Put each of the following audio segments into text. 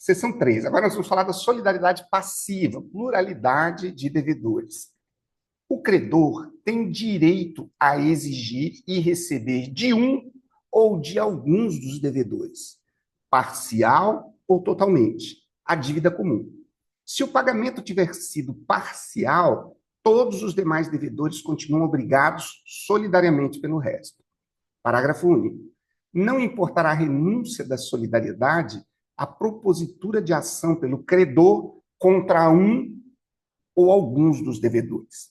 Seção 3. Agora nós vamos falar da solidariedade passiva, pluralidade de devedores. O credor tem direito a exigir e receber de um ou de alguns dos devedores, parcial ou totalmente, a dívida comum. Se o pagamento tiver sido parcial, todos os demais devedores continuam obrigados solidariamente pelo resto. Parágrafo único. Não importará a renúncia da solidariedade a propositura de ação pelo credor contra um ou alguns dos devedores.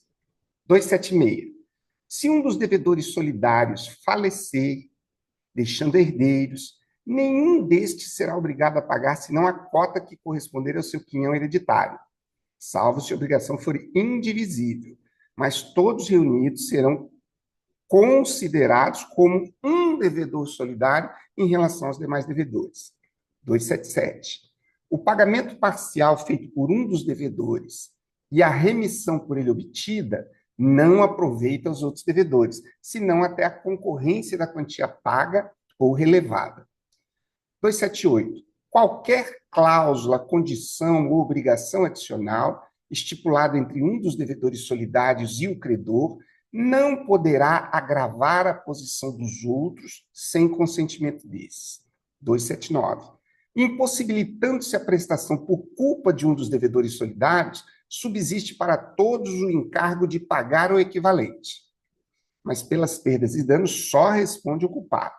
276. Se um dos devedores solidários falecer, deixando herdeiros, nenhum destes será obrigado a pagar senão a cota que corresponder ao seu quinhão hereditário, salvo se a obrigação for indivisível, mas todos reunidos serão considerados como um devedor solidário em relação aos demais devedores. 277. O pagamento parcial feito por um dos devedores e a remissão por ele obtida não aproveita os outros devedores, senão até a concorrência da quantia paga ou relevada. 278. Qualquer cláusula, condição ou obrigação adicional estipulada entre um dos devedores solidários e o credor não poderá agravar a posição dos outros sem consentimento desses. 279. Impossibilitando-se a prestação por culpa de um dos devedores solidários, subsiste para todos o encargo de pagar o equivalente. Mas pelas perdas e danos só responde o culpado.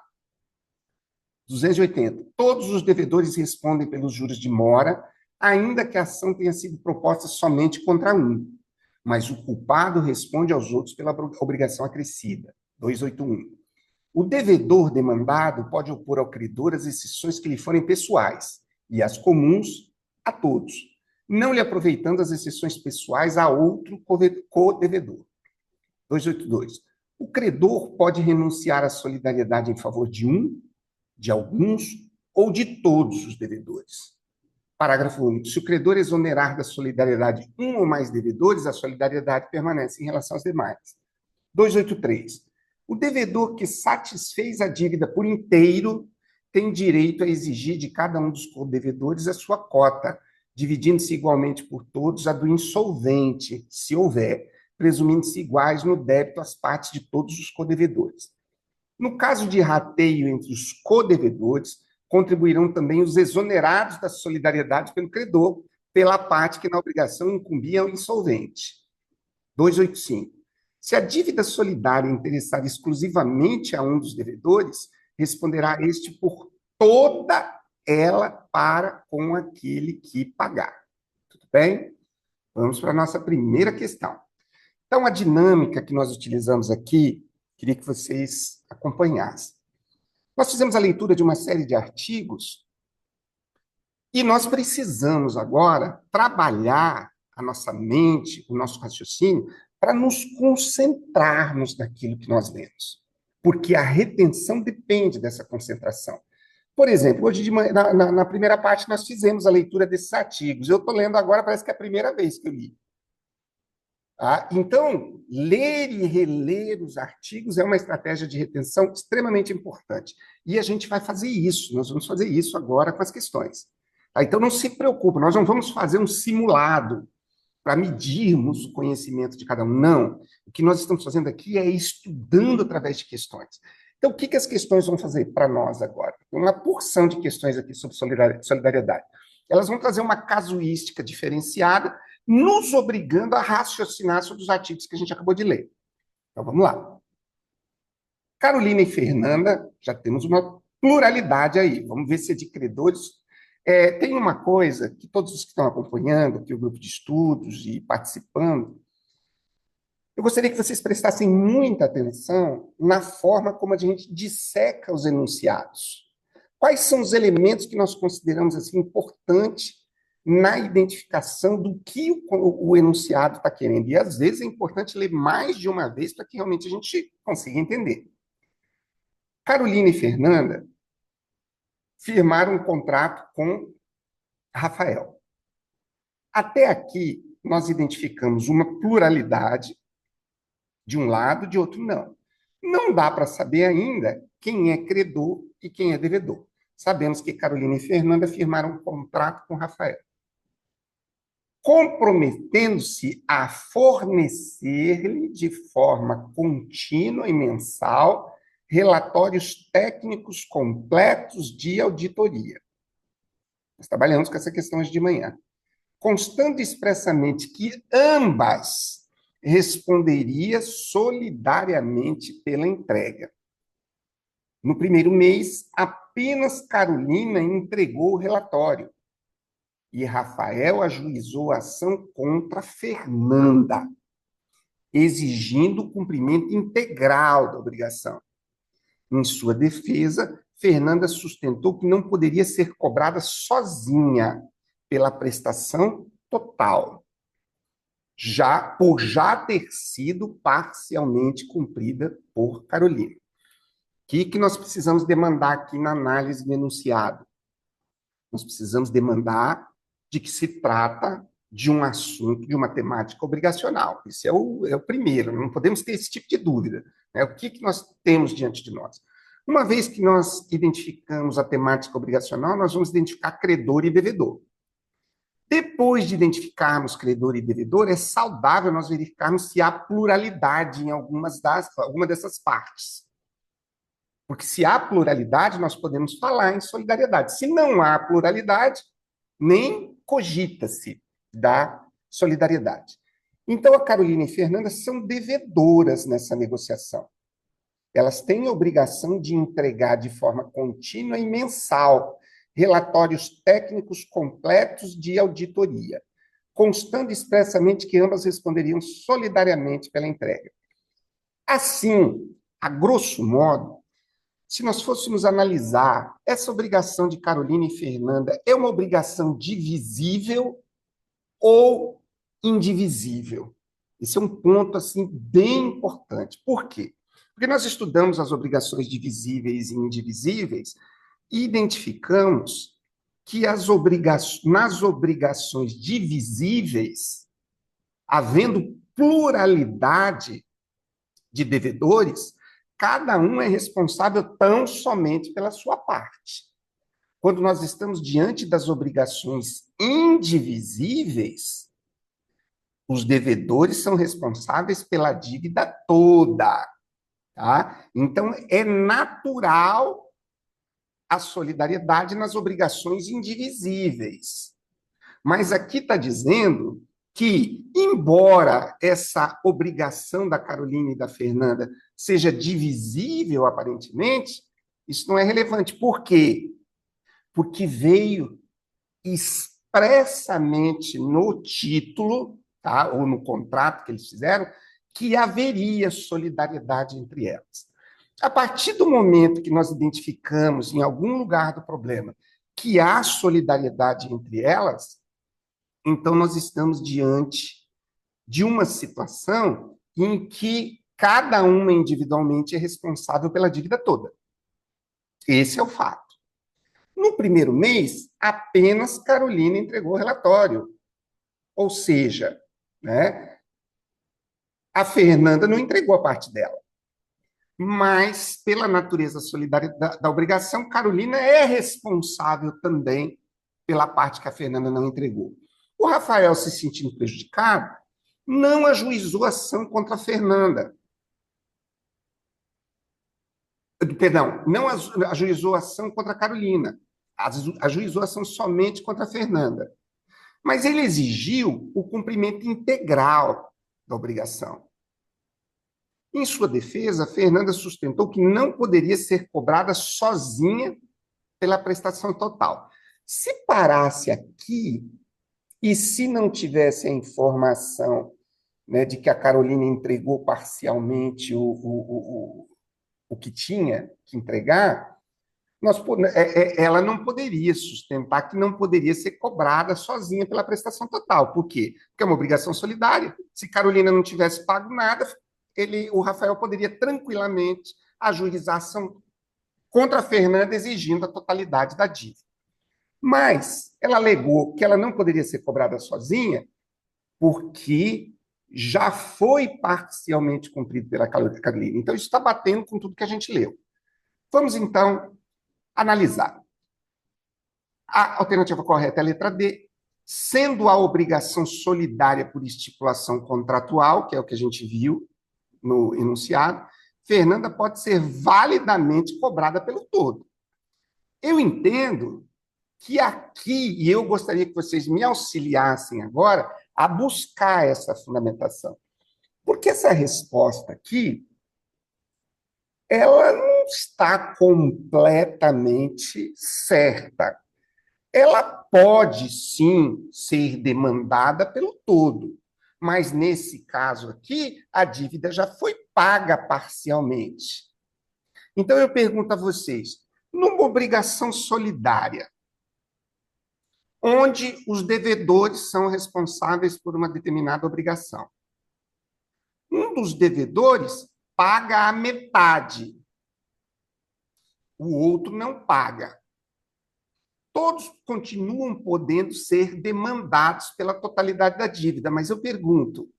280. Todos os devedores respondem pelos juros de mora, ainda que a ação tenha sido proposta somente contra um. Mas o culpado responde aos outros pela obrigação acrescida. 281. O devedor demandado pode opor ao credor as exceções que lhe forem pessoais e as comuns a todos, não lhe aproveitando as exceções pessoais a outro co-devedor. 282. O credor pode renunciar à solidariedade em favor de um, de alguns ou de todos os devedores. Parágrafo único. Se o credor exonerar da solidariedade um ou mais devedores, a solidariedade permanece em relação aos demais. 283. O devedor que satisfez a dívida por inteiro tem direito a exigir de cada um dos devedores a sua cota, dividindo-se igualmente por todos a do insolvente, se houver, presumindo-se iguais no débito às partes de todos os codevedores. No caso de rateio entre os codevedores, contribuirão também os exonerados da solidariedade pelo credor, pela parte que na obrigação incumbia ao insolvente. 285. Se a dívida solidária interessar exclusivamente a um dos devedores, responderá este por toda ela para com aquele que pagar. Tudo bem? Vamos para a nossa primeira questão. Então, a dinâmica que nós utilizamos aqui, queria que vocês acompanhassem. Nós fizemos a leitura de uma série de artigos e nós precisamos agora trabalhar a nossa mente, o nosso raciocínio, para nos concentrarmos naquilo que nós lemos. Porque a retenção depende dessa concentração. Por exemplo, hoje de manhã, na primeira parte, nós fizemos a leitura desses artigos. Eu estou lendo agora, parece que é a primeira vez que eu li. Então, ler e reler os artigos é uma estratégia de retenção extremamente importante. E a gente vai fazer isso, nós vamos fazer isso agora com as questões. Então, não se preocupe, nós não vamos fazer um simulado para medirmos o conhecimento de cada um. Não. O que nós estamos fazendo aqui é estudando através de questões. Então, o que as questões vão fazer para nós agora? Uma porção de questões aqui sobre solidariedade. Elas vão trazer uma casuística diferenciada, nos obrigando a raciocinar sobre os artigos que a gente acabou de ler. Então, vamos lá. Carolina e Fernanda, já temos uma pluralidade aí. Vamos ver se é de credores. Tem uma coisa que todos os que estão acompanhando, aqui o grupo de estudos e participando, eu gostaria que vocês prestassem muita atenção na forma como a gente disseca os enunciados. Quais são os elementos que nós consideramos assim importantes na identificação do que o enunciado está querendo? E, às vezes, é importante ler mais de uma vez para que realmente a gente consiga entender. Carolina e Fernanda firmaram um contrato com Rafael. Até aqui, nós identificamos uma pluralidade de um lado, de outro não. Não dá para saber ainda quem é credor e quem é devedor. sabemos que Carolina e Fernanda firmaram um contrato com Rafael, comprometendo-se a fornecer-lhe de forma contínua e mensal relatórios técnicos completos de auditoria. Nós trabalhamos com essa questão hoje de manhã. Constando expressamente que ambas responderia solidariamente pela entrega. No primeiro mês, apenas Carolina entregou o relatório e Rafael ajuizou a ação contra Fernanda, exigindo o cumprimento integral da obrigação. Em sua defesa, Fernanda sustentou que não poderia ser cobrada sozinha pela prestação total, por já ter sido parcialmente cumprida por Carolina. O que nós precisamos demandar aqui na análise do enunciado? Nós precisamos demandar de que se trata de um assunto, de uma temática obrigacional. Esse é o primeiro, não podemos ter esse tipo de dúvida. Né? O que nós temos diante de nós? Uma vez que nós identificamos a temática obrigacional, nós vamos identificar credor e devedor. Depois de identificarmos credor e devedor, é saudável nós verificarmos se há pluralidade em alguma dessas partes. Porque se há pluralidade, nós podemos falar em solidariedade. Se não há pluralidade, nem cogita-se da solidariedade. Então, a Carolina e a Fernanda são devedoras nessa negociação. Elas têm a obrigação de entregar de forma contínua e mensal relatórios técnicos completos de auditoria, constando expressamente que ambas responderiam solidariamente pela entrega. Assim, a grosso modo, se nós fôssemos analisar, essa obrigação de Carolina e Fernanda é uma obrigação divisível ou indivisível? Esse é um ponto assim bem importante. Por quê? Porque nós estudamos as obrigações divisíveis e indivisíveis e identificamos que nas obrigações divisíveis, havendo pluralidade de devedores, cada um é responsável tão somente pela sua parte. Quando nós estamos diante das obrigações indivisíveis, os devedores são responsáveis pela dívida toda, tá? Então, é natural a solidariedade nas obrigações indivisíveis. Mas aqui está dizendo que, embora essa obrigação da Carolina e da Fernanda seja divisível, aparentemente, isso não é relevante. Por quê? Porque veio expressamente no título, tá? Ou no contrato que eles fizeram, que haveria solidariedade entre elas. A partir do momento que nós identificamos em algum lugar do problema que há solidariedade entre elas, então nós estamos diante de uma situação em que cada uma individualmente é responsável pela dívida toda. Esse é o fato. No primeiro mês, apenas Carolina entregou o relatório. Ou seja, né, a Fernanda não entregou a parte dela. Mas, pela natureza solidária da obrigação, Carolina é responsável também pela parte que a Fernanda não entregou. O Rafael, se sentindo prejudicado, não ajuizou ação contra a Fernanda. Perdão, não ajuizou ação contra a Carolina. Ajuizou ação somente contra a Fernanda. Mas ele exigiu o cumprimento integral da obrigação. Em sua defesa, Fernanda sustentou que não poderia ser cobrada sozinha pela prestação total. Se parasse aqui, e se não tivesse a informação, né, de que a Carolina entregou parcialmente o que tinha que entregar, ela não poderia sustentar que não poderia ser cobrada sozinha pela prestação total. Por quê? Porque é uma obrigação solidária. Se Carolina não tivesse pago nada, o Rafael poderia tranquilamente ajuizar ação contra a Fernanda, exigindo a totalidade da dívida. Mas ela alegou que ela não poderia ser cobrada sozinha porque já foi parcialmente cumprido pela Carolina. Então, isso está batendo com tudo que a gente leu. Vamos, então, analisar. A alternativa correta é a letra D. Sendo a obrigação solidária por estipulação contratual, que é o que a gente viu no enunciado, Fernanda pode ser validamente cobrada pelo todo. Eu entendo que aqui, e eu gostaria que vocês me auxiliassem agora a buscar essa fundamentação. Porque essa resposta aqui, ela não está completamente certa. Ela pode, sim, ser demandada pelo todo, mas nesse caso aqui, a dívida já foi paga parcialmente. Então, eu pergunto a vocês, numa obrigação solidária, onde os devedores são responsáveis por uma determinada obrigação, um dos devedores paga a metade, o outro não paga. Todos continuam podendo ser demandados pela totalidade da dívida, mas eu pergunto,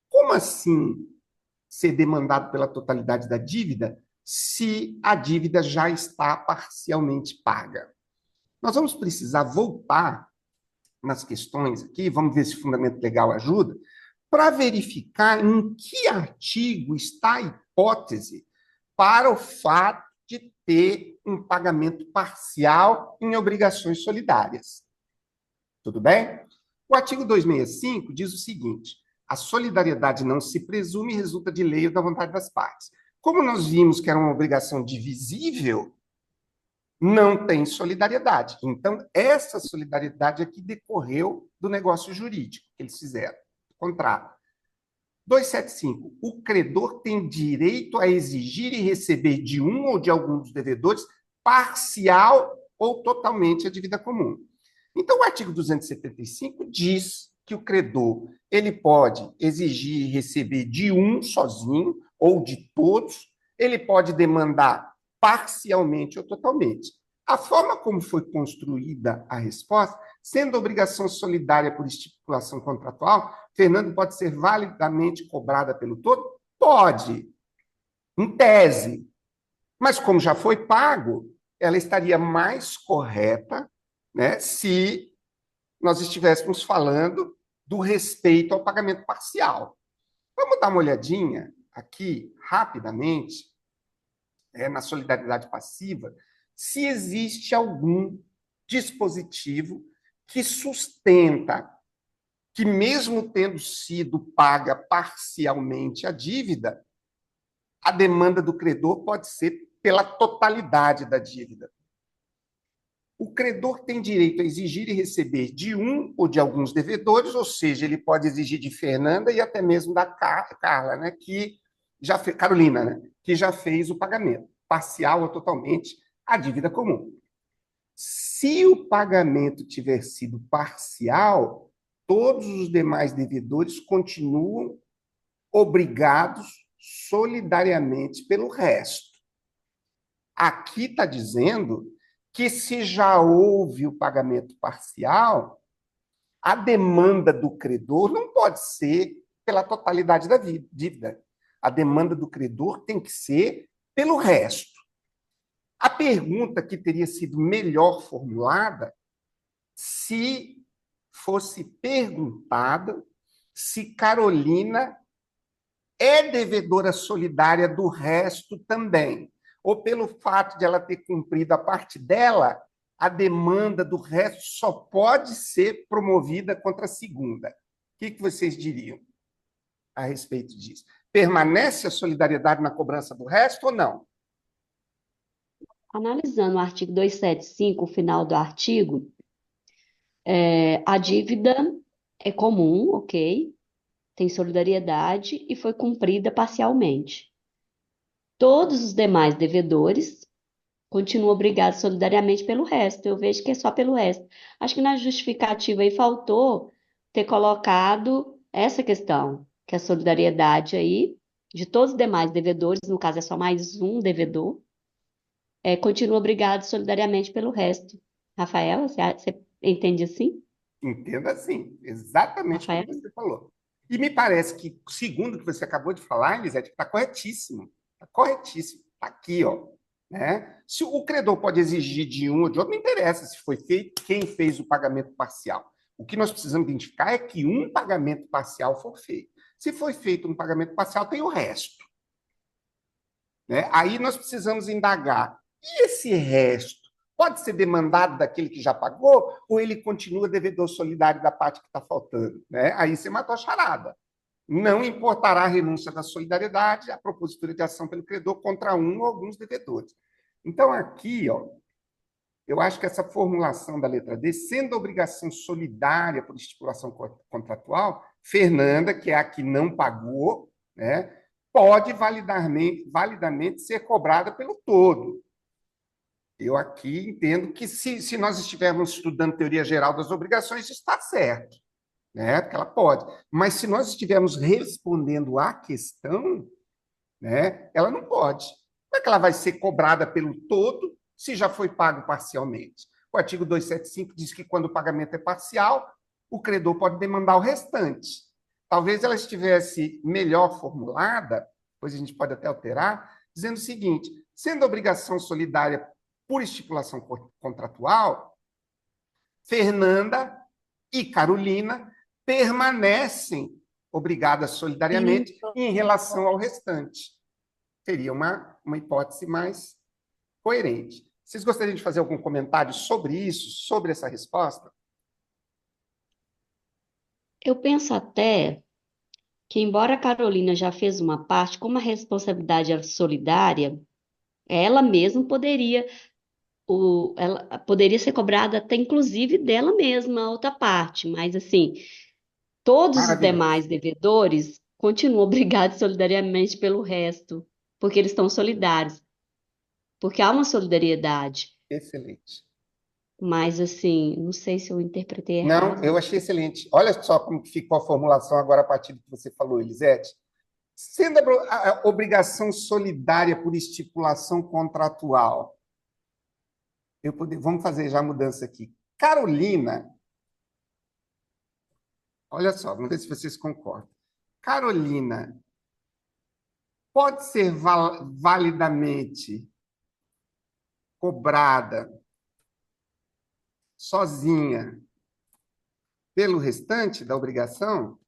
como assim ser demandado pela totalidade da dívida se a dívida já está parcialmente paga? Nós vamos precisar voltar nas questões aqui, vamos ver se o fundamento legal ajuda, para verificar em que artigo está a hipótese para o fato de ter um pagamento parcial em obrigações solidárias. Tudo bem? O artigo 265 diz o seguinte: a solidariedade não se presume e resulta de lei ou da vontade das partes. Como nós vimos que era uma obrigação divisível, não tem solidariedade. Então, essa solidariedade aqui decorreu do negócio jurídico que eles fizeram, do contrato. 275. O credor tem direito a exigir e receber de um ou de algum dos devedores parcial ou totalmente a dívida comum. Então, o artigo 275 diz que o credor ele pode exigir e receber de um sozinho ou de todos, ele pode demandar parcialmente ou totalmente. A forma como foi construída a resposta, sendo obrigação solidária por estipulação contratual, Fernando pode ser validamente cobrada pelo todo? Pode, em tese. Mas como já foi pago, ela estaria mais correta, né, se nós estivéssemos falando do respeito ao pagamento parcial. Vamos dar uma olhadinha aqui, rapidamente, na solidariedade passiva, se existe algum dispositivo que sustenta que, mesmo tendo sido paga parcialmente a dívida, a demanda do credor pode ser pela totalidade da dívida. O credor tem direito a exigir e receber de um ou de alguns devedores, ou seja, ele pode exigir de Fernanda e até mesmo da Carla, né, que já fez, Carolina, né, que já fez o pagamento, parcial ou totalmente, a dívida comum. Se o pagamento tiver sido parcial, todos os demais devedores continuam obrigados solidariamente pelo resto. Aqui está dizendo que, se já houve o pagamento parcial, a demanda do credor não pode ser pela totalidade da dívida. A demanda do credor tem que ser pelo resto. A pergunta que teria sido melhor formulada se fosse perguntada se Carolina é devedora solidária do resto também, ou pelo fato de ela ter cumprido a parte dela, a demanda do resto só pode ser promovida contra a segunda. O que vocês diriam a respeito disso? Permanece a solidariedade na cobrança do resto ou não? Analisando o artigo 275, o final do artigo, a dívida é comum, ok? Tem solidariedade e foi cumprida parcialmente. Todos os demais devedores continuam obrigados solidariamente pelo resto. Eu vejo que é só pelo resto. Acho que na justificativa aí faltou ter colocado essa questão, que a solidariedade aí de todos os demais devedores, no caso é só mais um devedor, continua obrigado solidariamente pelo resto. Rafaela, você entende assim? Entenda assim, exatamente como Rafaela? você falou. E me parece que, segundo o que você acabou de falar, Elisete, está corretíssimo. Está corretíssimo. Está aqui, ó. né? Se o credor pode exigir de um ou de outro, não interessa se foi feito, quem fez o pagamento parcial. O que nós precisamos identificar é que um pagamento parcial for feito. Se foi feito um pagamento parcial, tem o resto, né? Aí nós precisamos indagar. E esse resto pode ser demandado daquele que já pagou ou ele continua devedor solidário da parte que está faltando, né? Aí você matou a charada. Não importará a renúncia da solidariedade, a propositura de ação pelo credor contra um ou alguns devedores. Então, aqui, ó, eu acho que essa formulação da letra D, sendo a obrigação solidária por estipulação contratual, Fernanda, que é a que não pagou, né, pode validamente ser cobrada pelo todo. Eu aqui entendo que, se nós estivermos estudando teoria geral das obrigações, isso está certo, né? Porque ela pode. Mas se nós estivermos respondendo à questão, né, ela não pode. Como é que ela vai ser cobrada pelo todo se já foi pago parcialmente? O artigo 275 diz que quando o pagamento é parcial, o credor pode demandar o restante. Talvez ela estivesse melhor formulada, depois a gente pode até alterar, dizendo o seguinte: sendo a obrigação solidária por estipulação contratual, Fernanda e Carolina permanecem obrigadas solidariamente em relação ao restante. Seria uma hipótese mais coerente. Vocês gostariam de fazer algum comentário sobre isso, sobre essa resposta? Eu penso até que, embora a Carolina já fez uma parte, como a responsabilidade era solidária, ela mesma poderia, ela poderia ser cobrada até inclusive dela mesma, a outra parte, mas assim, todos os Maravilhoso. demais devedores continuam obrigados solidariamente pelo resto, porque eles estão solidários, porque há uma solidariedade. Excelente. Mas assim, não sei se eu interpretei Não, errado. eu achei excelente. Olha só como ficou a formulação agora a partir do que você falou, Elisete. Sendo a obrigação solidária por estipulação contratual, vamos fazer já a mudança aqui. Carolina, olha só, vamos ver se vocês concordam. Carolina pode ser validamente cobrada sozinha pelo restante da obrigação?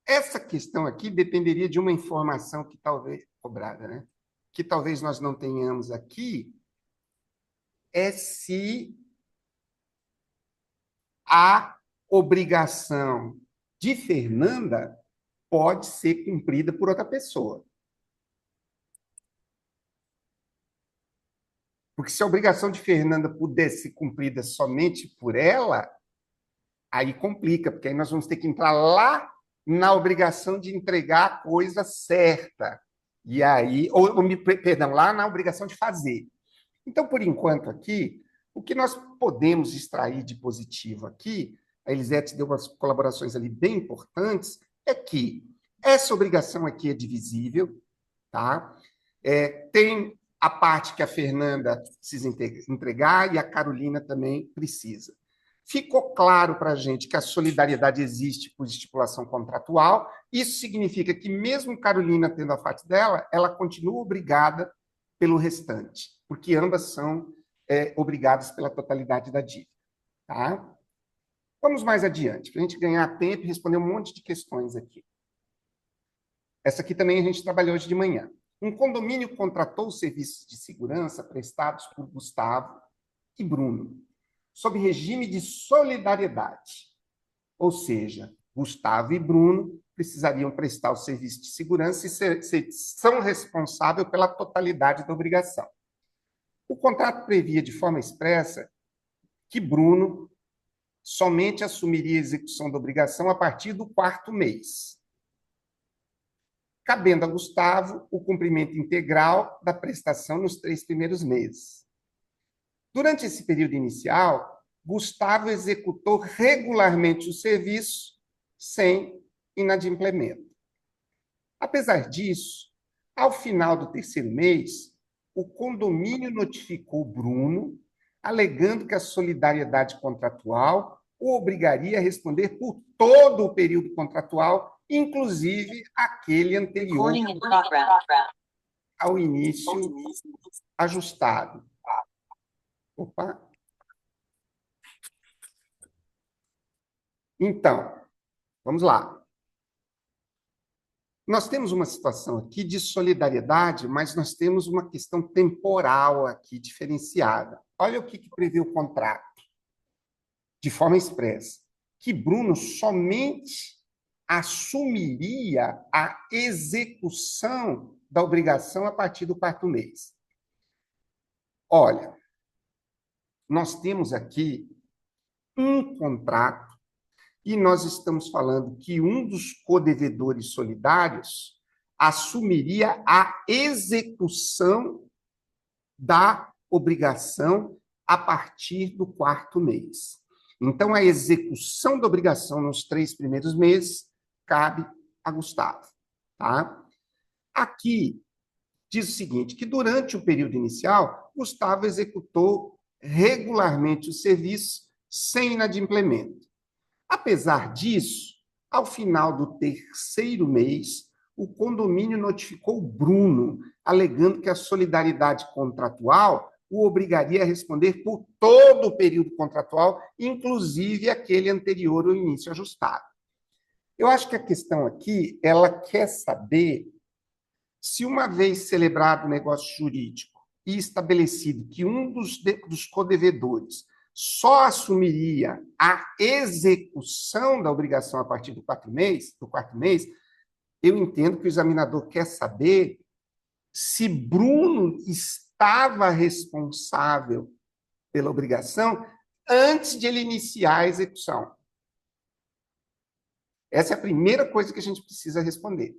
Essa questão aqui dependeria de uma informação que talvez cobrada, né? Que talvez nós não tenhamos aqui, é se a obrigação de Fernanda pode ser cumprida por outra pessoa. Porque se a obrigação de Fernanda pudesse ser cumprida somente por ela, aí complica, porque aí nós vamos ter que entrar lá na obrigação de entregar a coisa certa. E aí, perdão, lá na obrigação de fazer. Então, por enquanto aqui, o que nós podemos extrair de positivo aqui, a Elisete deu umas colaborações ali bem importantes, é que essa obrigação aqui é divisível, tá? Tem a parte que a Fernanda precisa entregar e a Carolina também precisa. Ficou claro para a gente que a solidariedade existe por estipulação contratual. Isso significa que, mesmo Carolina tendo a parte dela, ela continua obrigada pelo restante, porque ambas são obrigadas pela totalidade da dívida. Tá? Vamos mais adiante, para a gente ganhar tempo e responder um monte de questões aqui. Essa aqui também a gente trabalhou hoje de manhã. Um condomínio contratou serviços de segurança prestados por Gustavo e Bruno, sob regime de solidariedade. Ou seja, Gustavo e Bruno precisariam prestar o serviço de segurança e são responsáveis pela totalidade da obrigação. O contrato previa de forma expressa que Bruno somente assumiria a execução da obrigação a partir do 4º mês, cabendo a Gustavo o cumprimento integral da prestação nos 3 primeiros meses. Durante esse período inicial, Gustavo executou regularmente o serviço sem inadimplemento. Apesar disso, ao final do 3º mês, o condomínio notificou Bruno, alegando que a solidariedade contratual o obrigaria a responder por todo o período contratual, inclusive aquele anterior ao início ajustado. Opa. Então, vamos lá. Nós temos uma situação aqui de solidariedade, mas nós temos uma questão temporal aqui diferenciada. Olha o que prevê o contrato, de forma expressa, que Bruno somente assumiria a execução da obrigação a partir do quarto mês. Olha, nós temos aqui um contrato e nós estamos falando que um dos codevedores solidários assumiria a execução da obrigação a partir do quarto mês. Então, a execução da obrigação nos 3 primeiros meses cabe a Gustavo. Tá? Aqui diz o seguinte, que durante o período inicial, Gustavo executou regularmente o serviço sem inadimplemento. Apesar disso, ao final do 3º mês, o condomínio notificou Bruno, alegando que a solidariedade contratual o obrigaria a responder por todo o período contratual, inclusive aquele anterior ao início ajustado. Eu acho que a questão aqui, ela quer saber se, uma vez celebrado o negócio jurídico e estabelecido que um dos codevedores só assumiria a execução da obrigação a partir do quarto mês, eu entendo que o examinador quer saber se Bruno estava responsável pela obrigação antes de ele iniciar a execução. Essa é a primeira coisa que a gente precisa responder.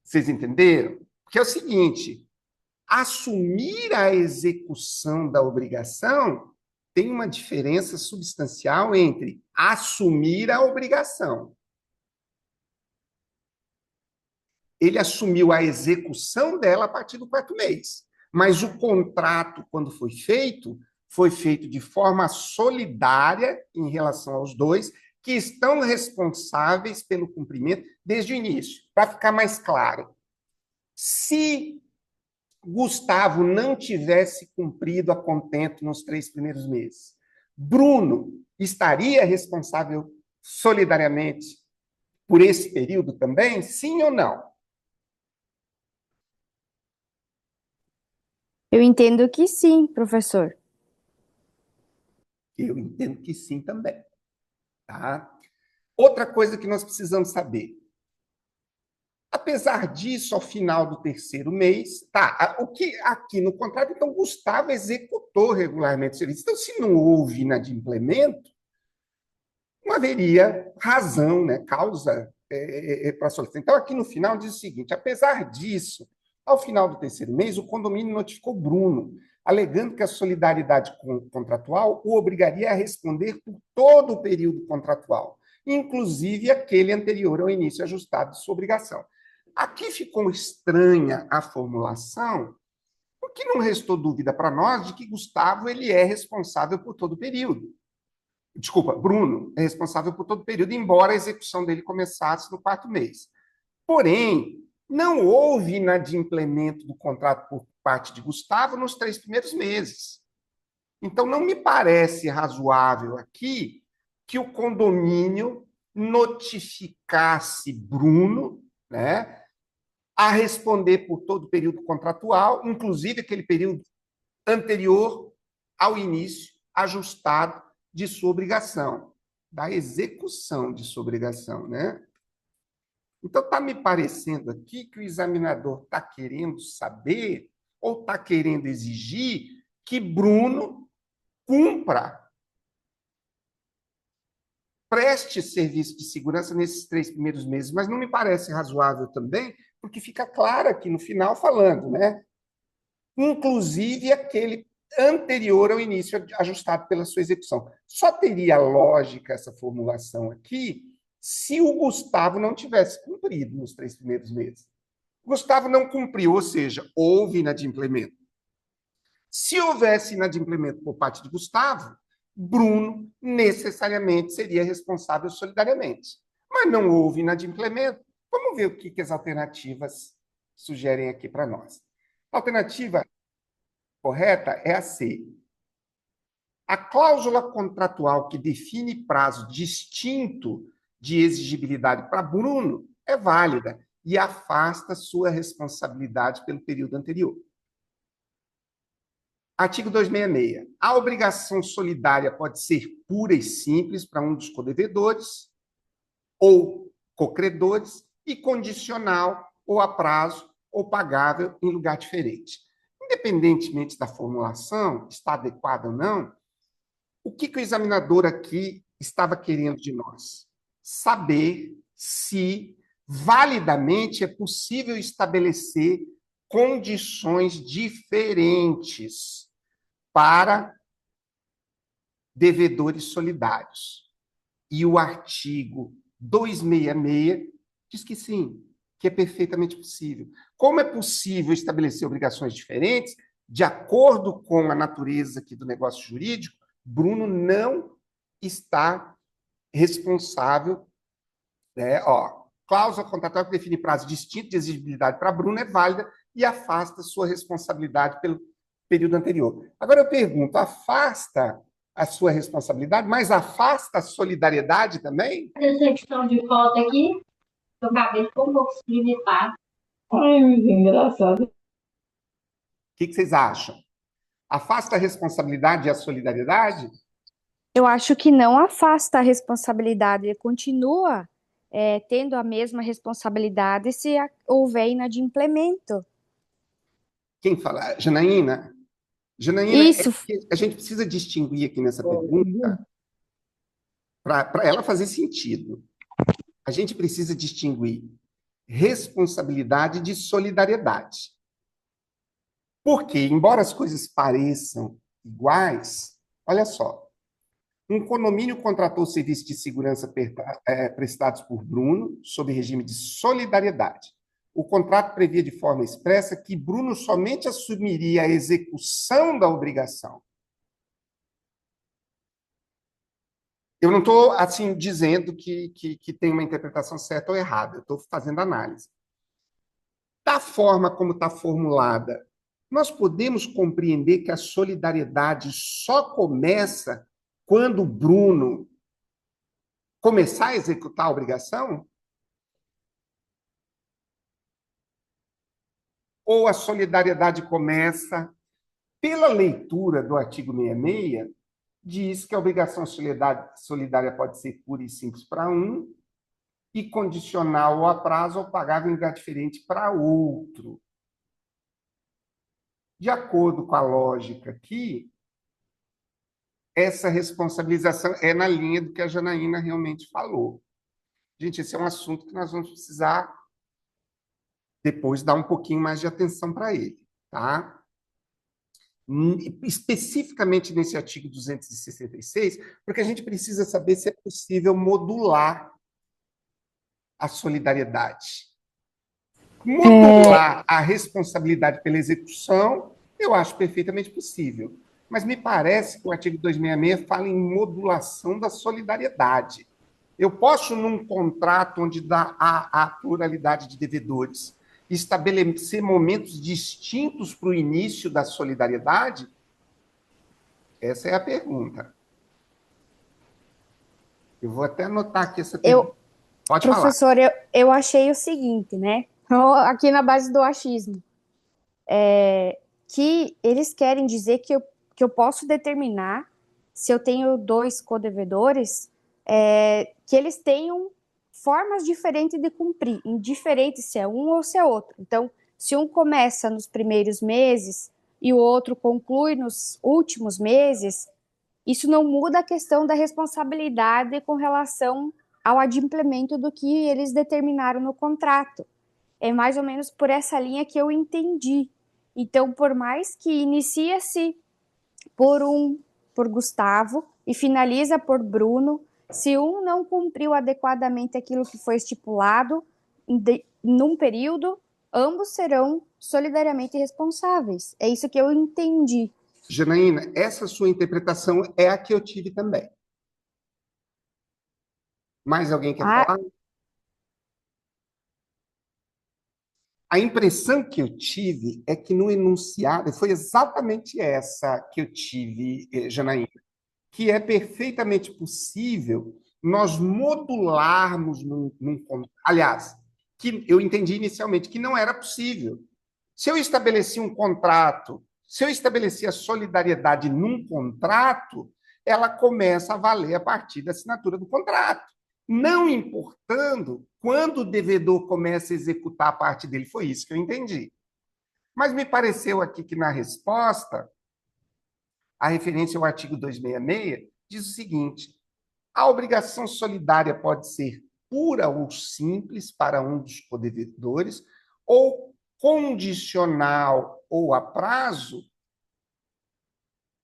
Vocês entenderam? Porque é o seguinte, assumir a execução da obrigação tem uma diferença substancial entre assumir a obrigação. Ele assumiu a execução dela a partir do quarto mês. Mas o contrato, quando foi feito de forma solidária em relação aos dois, que estão responsáveis pelo cumprimento desde o início. Para ficar mais claro, se Gustavo não tivesse cumprido a contento nos 3 primeiros meses, Bruno estaria responsável solidariamente por esse período também? Sim ou não? Eu entendo que sim, professor. Eu entendo que sim também. Tá? Outra coisa que nós precisamos saber. Apesar disso, ao final do 3º mês, o que aqui no contrato, então, Gustavo executou regularmente o serviço. Então, se não houve inadimplemento, não haveria razão, né, causa para solicitar. Então, aqui no final diz o seguinte, apesar disso, ao final do 3º mês, o condomínio notificou Bruno, alegando que a solidariedade contratual o obrigaria a responder por todo o período contratual, inclusive aquele anterior ao início ajustado de sua obrigação. Aqui ficou estranha a formulação, porque não restou dúvida para nós de que Gustavo ele é responsável por todo o período. Desculpa, Bruno é responsável por todo o período, embora a execução dele começasse no 4º mês. Porém, não houve inadimplemento do contrato por parte de Gustavo nos 3 primeiros meses. Então, não me parece razoável aqui que o condomínio notificasse Bruno, né, a responder por todo o período contratual, inclusive aquele período anterior ao início ajustado de sua obrigação, da execução de sua obrigação, né? Então, está me parecendo aqui que o examinador está querendo saber ou está querendo exigir que Bruno cumpra, preste serviço de segurança nesses 3 primeiros meses, mas não me parece razoável também, porque fica claro aqui no final falando, né? Inclusive aquele anterior ao início ajustado pela sua execução. Só teria lógica essa formulação aqui se o Gustavo não tivesse cumprido nos 3 primeiros meses. O Gustavo não cumpriu, ou seja, houve inadimplemento. Se houvesse inadimplemento por parte de Gustavo, Bruno necessariamente seria responsável solidariamente. Mas não houve inadimplemento, Vamos ver o que as alternativas sugerem aqui para nós. A alternativa correta é a C. A cláusula contratual que define prazo distinto de exigibilidade para Bruno é válida e afasta sua responsabilidade pelo período anterior. Artigo 266. A obrigação solidária pode ser pura e simples para um dos codevedores ou cocredores e condicional ou a prazo ou pagável em lugar diferente. Independentemente da formulação, está adequada ou não, o que o examinador aqui estava querendo de nós? Saber se validamente é possível estabelecer condições diferentes para devedores solidários. E o artigo 266 diz que sim, que é perfeitamente possível. Como é possível estabelecer obrigações diferentes, de acordo com a natureza aqui do negócio jurídico, Bruno não está responsável, né? Cláusula contratual que define prazo distinto de exigibilidade para Bruno é válida e afasta sua responsabilidade pelo período anterior. Agora eu pergunto, afasta a sua responsabilidade, mas afasta a solidariedade também? Essa questão de volta aqui, meu cabelo ficou um pouco esquisitado. Ai, muito engraçado. O que vocês acham? Afasta a responsabilidade e a solidariedade? Eu acho que não afasta a responsabilidade, ele continua tendo a mesma responsabilidade se houver inadimplemento. Quem fala? Janaína? Janaína, Isso, a gente precisa distinguir aqui nessa pergunta, para ela fazer sentido. A gente precisa distinguir responsabilidade de solidariedade. Porque, embora as coisas pareçam iguais, olha só, um condomínio contratou serviços de segurança prestados por Bruno, sob regime de solidariedade. O contrato previa de forma expressa que Bruno somente assumiria a execução da obrigação. Eu não estou, assim, dizendo que tem uma interpretação certa ou errada, eu estou fazendo análise. Da forma como está formulada, nós podemos compreender que a solidariedade só começa quando o Bruno começar a executar a obrigação? Ou a solidariedade começa, pela leitura do artigo 66, diz que a obrigação solidária pode ser pura e simples para um e condicional ou a prazo ou pagável em lugar diferente para outro. De acordo com a lógica aqui, essa responsabilização é na linha do que a Janaína realmente falou. Gente, esse é um assunto que nós vamos precisar depois dar um pouquinho mais de atenção para ele, tá? Especificamente nesse artigo 266, porque a gente precisa saber se é possível modular a solidariedade. Modular a responsabilidade pela execução, eu acho perfeitamente possível. Mas me parece que o artigo 266 fala em modulação da solidariedade. Eu posso, num contrato onde dá a pluralidade de devedores, estabelecer momentos distintos para o início da solidariedade? Essa é a pergunta. Eu vou até anotar aqui essa pergunta. Pode falar. professor, eu achei o seguinte, né? Aqui na base do achismo, que eles querem dizer que eu posso determinar, se eu tenho dois codevedores, que eles tenham formas diferentes de cumprir, indiferente se é um ou se é outro. Então, se um começa nos primeiros meses e o outro conclui nos últimos meses, isso não muda a questão da responsabilidade com relação ao adimplemento do que eles determinaram no contrato. É mais ou menos por essa linha que eu entendi. Então, por mais que inicia-se por Gustavo e finaliza por Bruno, se um não cumpriu adequadamente aquilo que foi estipulado num período, ambos serão solidariamente responsáveis. É isso que eu entendi. Janaína, essa sua interpretação é a que eu tive também. Mais alguém quer falar? A impressão que eu tive é que no enunciado, foi exatamente essa que eu tive, Janaína, que é perfeitamente possível nós modularmos aliás, que eu entendi inicialmente que não era possível. Se eu estabeleci um contrato, se eu estabeleci a solidariedade num contrato, ela começa a valer a partir da assinatura do contrato, não importando quando o devedor começa a executar a parte dele. Foi isso que eu entendi. Mas me pareceu aqui que na resposta, a referência ao artigo 266 diz o seguinte: a obrigação solidária pode ser pura ou simples para um dos codevedores, ou condicional ou a prazo,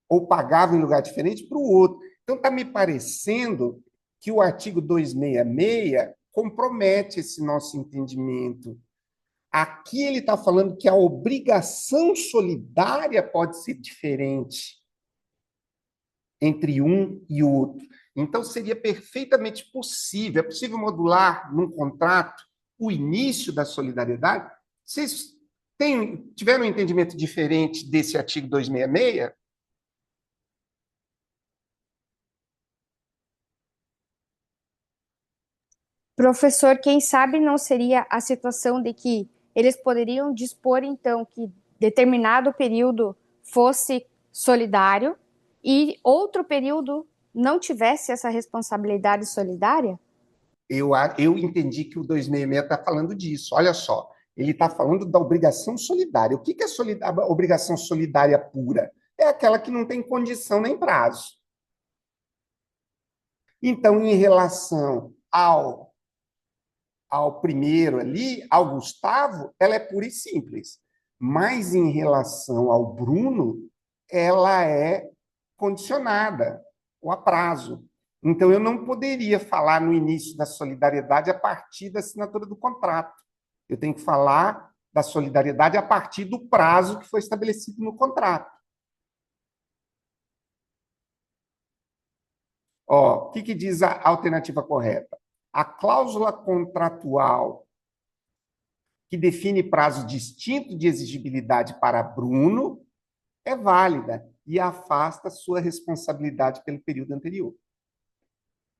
ou pagável em lugar diferente para o outro. Então, está me parecendo que o artigo 266 compromete esse nosso entendimento. Aqui ele está falando que a obrigação solidária pode ser diferente entre um e o outro. Então, seria perfeitamente possível, é possível modular num contrato o início da solidariedade? Vocês tiveram um entendimento diferente desse artigo 266? Professor, quem sabe não seria a situação de que eles poderiam dispor, então, que determinado período fosse solidário e outro período não tivesse essa responsabilidade solidária? Eu entendi que o 266 está falando disso. Olha só, ele está falando da obrigação solidária. O que é a obrigação solidária pura? É aquela que não tem condição nem prazo. Então, em relação ao primeiro ali, ao Gustavo, ela é pura e simples. Mas em relação ao Bruno, ela é condicionada, ou a prazo. Então, eu não poderia falar no início da solidariedade a partir da assinatura do contrato. Eu tenho que falar da solidariedade a partir do prazo que foi estabelecido no contrato. Ó, o que diz a alternativa correta? A cláusula contratual que define prazo distinto de exigibilidade para Bruno é válida e afasta sua responsabilidade pelo período anterior.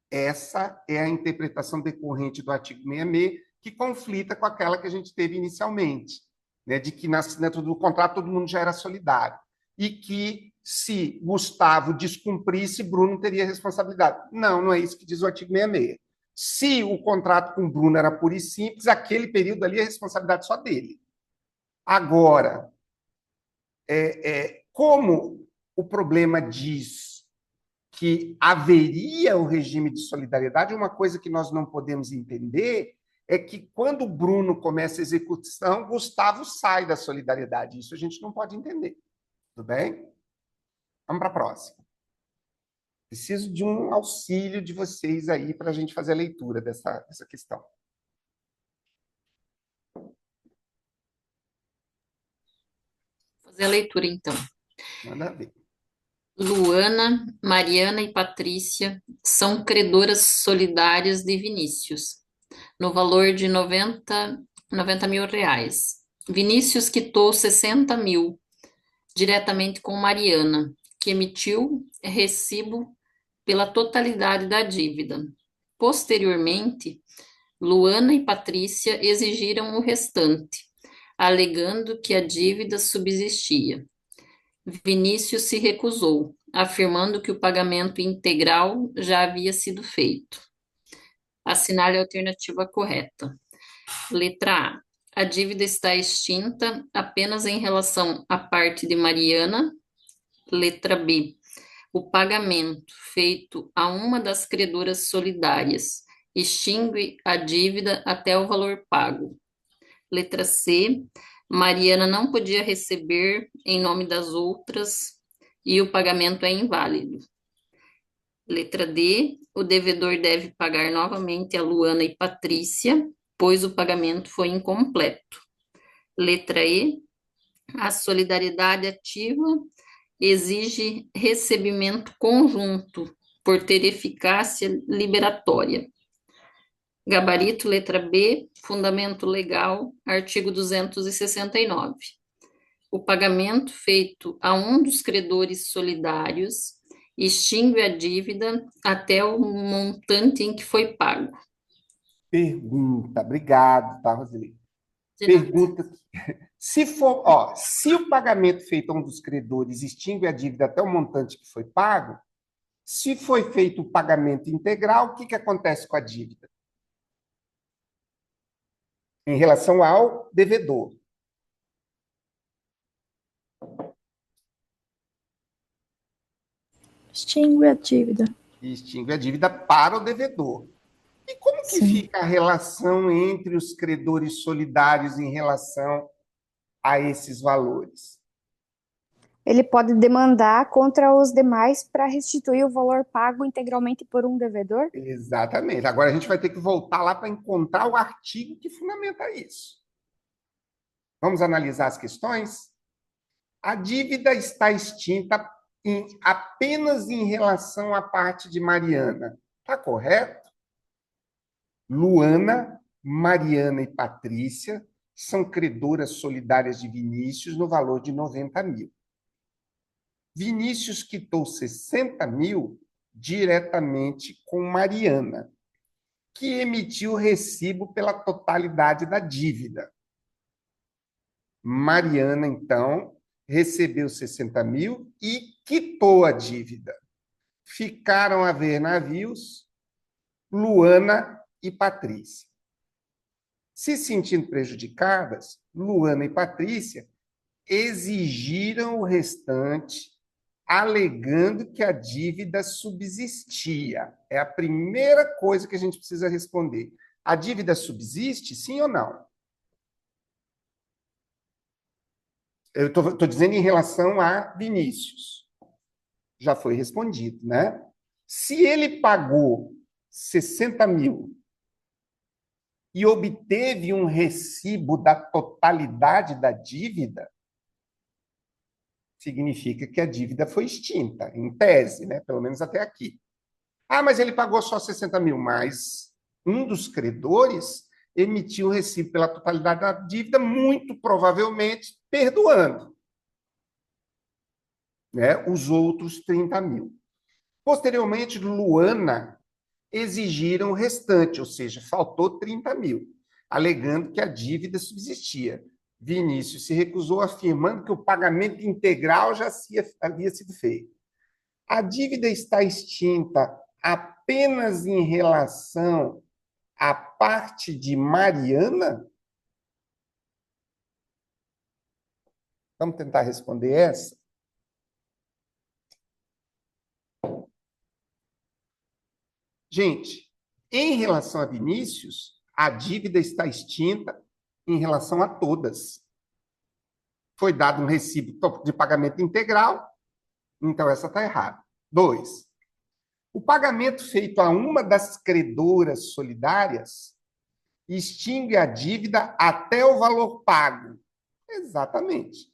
Essa é a interpretação decorrente do artigo 66, que conflita com aquela que a gente teve inicialmente, né, de que na assinatura do contrato todo mundo já era solidário, e que se Gustavo descumprisse, Bruno teria responsabilidade. Não, não é isso que diz o artigo 66. Se o contrato com Bruno era puro e simples, aquele período ali é responsabilidade só dele. Agora, como o problema diz que haveria o regime de solidariedade, uma coisa que nós não podemos entender é que quando o Bruno começa a execução, Gustavo sai da solidariedade. Isso a gente não pode entender. Tudo bem? Vamos para a próxima. Preciso de um auxílio de vocês aí para a gente fazer a leitura dessa questão. Fazer a leitura, então. Manda ver. Luana, Mariana e Patrícia são credoras solidárias de Vinícius, no valor de 90 mil reais. Vinícius quitou 60 mil diretamente com Mariana, que emitiu recibo pela totalidade da dívida. Posteriormente, Luana e Patrícia exigiram o restante, alegando que a dívida subsistia. Vinícius se recusou, afirmando que o pagamento integral já havia sido feito. Assinale a alternativa correta. Letra A. A dívida está extinta apenas em relação à parte de Mariana. Letra B. O pagamento feito a uma das credoras solidárias extingue a dívida até o valor pago. Letra C. Mariana não podia receber em nome das outras e o pagamento é inválido. Letra D. O devedor deve pagar novamente a Luana e Patrícia, pois o pagamento foi incompleto. Letra E. A solidariedade ativa exige recebimento conjunto por ter eficácia liberatória. Gabarito, letra B, fundamento legal, artigo 269. O pagamento feito a um dos credores solidários extingue a dívida até o montante em que foi pago. Pergunta, obrigado, tá, Roseli? De nada. Pergunta, se o pagamento feito a um dos credores extingue a dívida até o montante que foi pago, se foi feito o pagamento integral, o que acontece com a dívida? Em relação ao devedor. Extingue a dívida. Extingue a dívida para o devedor. E como que Sim. fica a relação entre os credores solidários em relação a esses valores? Ele pode demandar contra os demais para restituir o valor pago integralmente por um devedor? Exatamente. Agora a gente vai ter que voltar lá para encontrar o artigo que fundamenta isso. Vamos analisar as questões? A dívida está extinta apenas em relação à parte de Mariana. Está correto? Luana, Mariana e Patrícia são credoras solidárias de Vinícius no valor de 90 mil. Vinícius quitou 60 mil diretamente com Mariana, que emitiu o recibo pela totalidade da dívida. Mariana, então, recebeu 60 mil e quitou a dívida. Ficaram a ver navios Luana e Patrícia. Se sentindo prejudicadas, Luana e Patrícia exigiram o restante, alegando que a dívida subsistia. É a primeira coisa que a gente precisa responder. A dívida subsiste, sim ou não? Eu estou dizendo em relação a Vinícius. Já foi respondido, né? Se ele pagou 60 mil e obteve um recibo da totalidade da dívida, significa que a dívida foi extinta, em tese, né? Pelo menos até aqui. Ah, mas ele pagou só 60 mil, mas um dos credores emitiu o recibo pela totalidade da dívida, muito provavelmente perdoando, né, os outros 30 mil. Posteriormente, Luana exigiram o restante, ou seja, faltou 30 mil, alegando que a dívida subsistia. Vinícius se recusou, afirmando que o pagamento integral já havia sido feito. A dívida está extinta apenas em relação à parte de Mariana? Vamos tentar responder essa? Gente, em relação a Vinícius, a dívida está extinta em relação a todas. Foi dado um recibo de pagamento integral, então essa está errada. 2. O pagamento feito a uma das credoras solidárias extingue a dívida até o valor pago. Exatamente.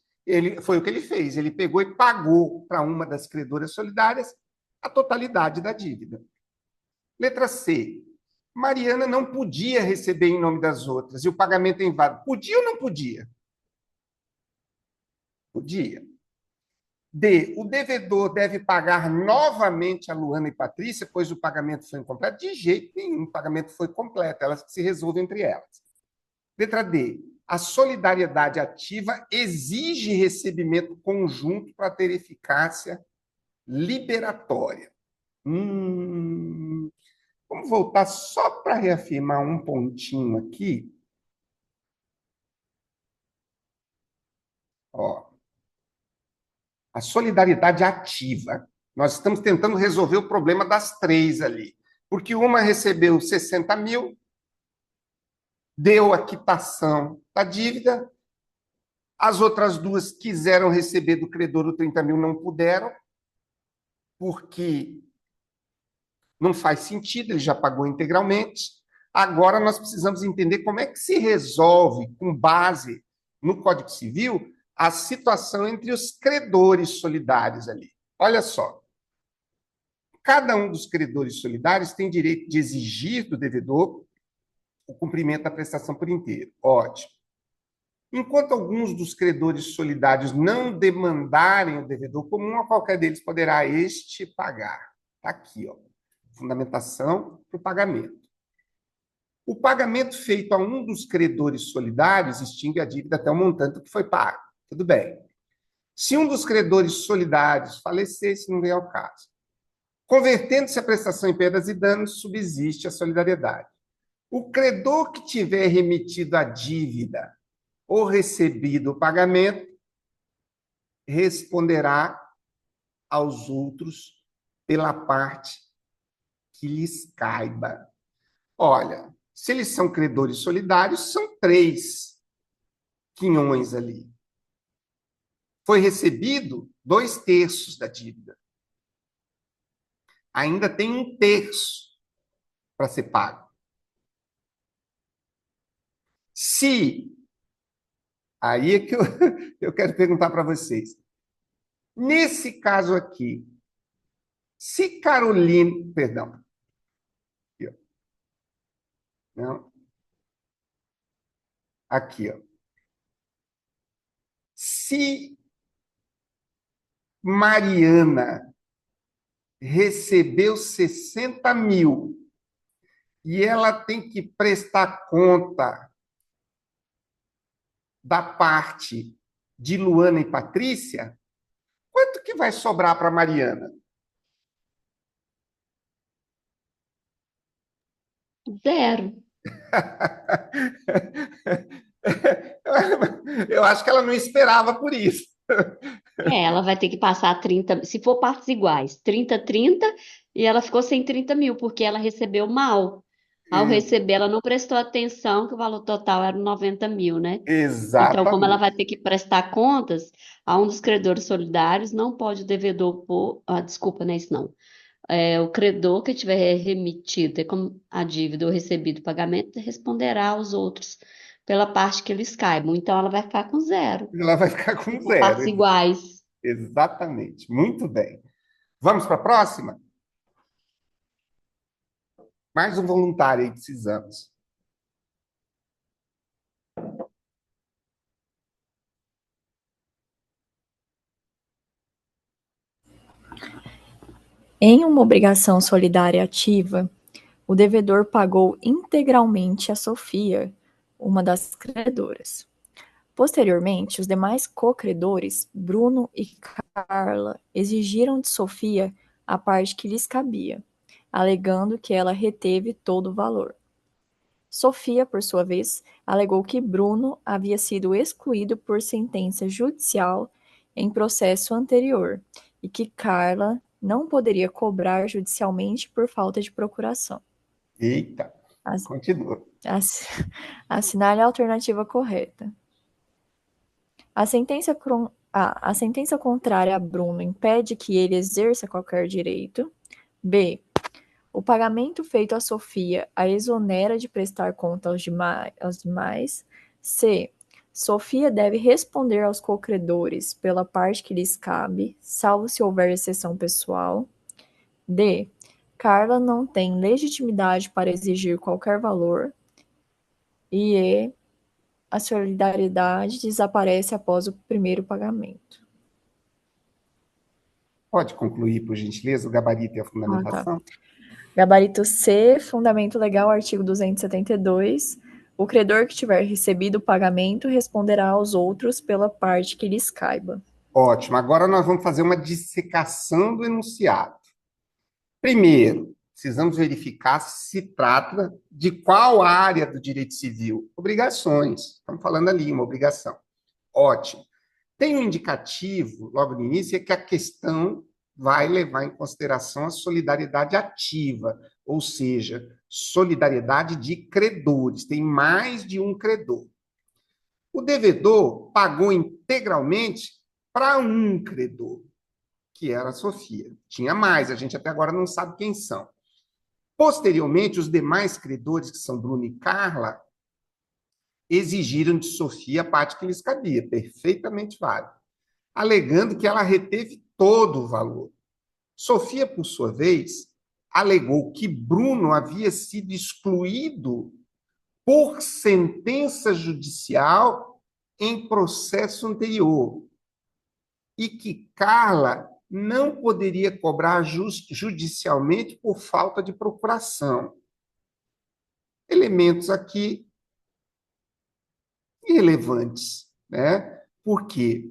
Foi o que ele fez. Ele pegou e pagou para uma das credoras solidárias a totalidade da dívida. Letra C. Mariana não podia receber em nome das outras e o pagamento é inválido. Podia ou não podia? Podia. D. O devedor deve pagar novamente a Luana e Patrícia, pois o pagamento foi incompleto? De jeito nenhum, o pagamento foi completo, elas se resolvem entre elas. Letra D. A solidariedade ativa exige recebimento conjunto para ter eficácia liberatória. Vamos voltar só para reafirmar um pontinho aqui. Ó. A solidariedade ativa. Nós estamos tentando resolver o problema das três ali. Porque uma recebeu 60 mil, deu a quitação da dívida, as outras duas quiseram receber do credor o 30 mil, não puderam, porque não faz sentido, ele já pagou integralmente. Agora nós precisamos entender como é que se resolve, com base no Código Civil, a situação entre os credores solidários ali. Olha só. Cada um dos credores solidários tem direito de exigir do devedor o cumprimento da prestação por inteiro. Ótimo. Enquanto alguns dos credores solidários não demandarem o devedor comum, a qualquer deles poderá este pagar. Está aqui, ó. Fundamentação para o pagamento. O pagamento feito a um dos credores solidários extingue a dívida até o montante que foi pago. Tudo bem. Se um dos credores solidários falecesse, não vem ao caso. Convertendo-se a prestação em perdas e danos, subsiste a solidariedade. O credor que tiver remetido a dívida ou recebido o pagamento responderá aos outros pela parte que lhes caiba. Olha, se eles são credores solidários, são 3 quinhões ali. Foi recebido 2/3 da dívida. Ainda tem 1/3 para ser pago. Aí é que eu quero perguntar para vocês. Nesse caso aqui, se Carolina... Perdão. Aqui, ó. Não. Aqui, ó. Se Mariana recebeu 60 mil e ela tem que prestar conta da parte de Luana e Patrícia, quanto que vai sobrar para Mariana? 0. Eu acho que ela não esperava por isso. Ela vai ter que passar 30, se for partes iguais, 30, e ela ficou sem 30 mil, porque ela recebeu mal. Ao receber, ela não prestou atenção que o valor total era 90 mil, né? Então, como ela Exatamente. vai ter que prestar contas, a um dos credores solidários não pode o devedor pôr. Desculpa, não é isso não. O credor que tiver remetido a dívida ou recebido o pagamento responderá aos outros pela parte que eles caibam. Então, ela vai ficar com 0. Ela vai ficar com Se for partes 0. iguais. Exatamente. Muito bem. Vamos para a próxima? Mais um voluntário aí, precisamos. Em uma obrigação solidária ativa, o devedor pagou integralmente a Sofia, uma das credoras. Posteriormente, os demais co-credores, Bruno e Carla, exigiram de Sofia a parte que lhes cabia, alegando que ela reteve todo o valor. Sofia, por sua vez, alegou que Bruno havia sido excluído por sentença judicial em processo anterior e que Carla não poderia cobrar judicialmente por falta de procuração. Eita, continua. Assinale a alternativa correta. A sentença contrária a Bruno impede que ele exerça qualquer direito. B. O pagamento feito a Sofia a exonera de prestar conta aos demais. C. Sofia deve responder aos cocredores pela parte que lhes cabe, salvo se houver exceção pessoal. D. Carla não tem legitimidade para exigir qualquer valor. E E. A solidariedade desaparece após o primeiro pagamento. Pode concluir, por gentileza, o gabarito e a fundamentação? Tá. Gabarito C, fundamento legal, artigo 272. O credor que tiver recebido o pagamento responderá aos outros pela parte que lhes caiba. Ótimo. Agora nós vamos fazer uma dissecação do enunciado. Primeiro, precisamos verificar se se trata de qual área do direito civil. Obrigações. Estamos falando ali, uma obrigação. Ótimo. Tem um indicativo, logo no início, é que a questão vai levar em consideração a solidariedade ativa, ou seja, solidariedade de credores. Tem mais de um credor. O devedor pagou integralmente para um credor, que era a Sofia. Tinha mais, a gente até agora não sabe quem são. Posteriormente, os demais credores, que são Bruno e Carla, exigiram de Sofia a parte que lhes cabia, perfeitamente válido, alegando que ela reteve todo o valor. Sofia, por sua vez, alegou que Bruno havia sido excluído por sentença judicial em processo anterior, e que Carla não poderia cobrar judicialmente por falta de procuração. Elementos aqui irrelevantes, né? Por quê?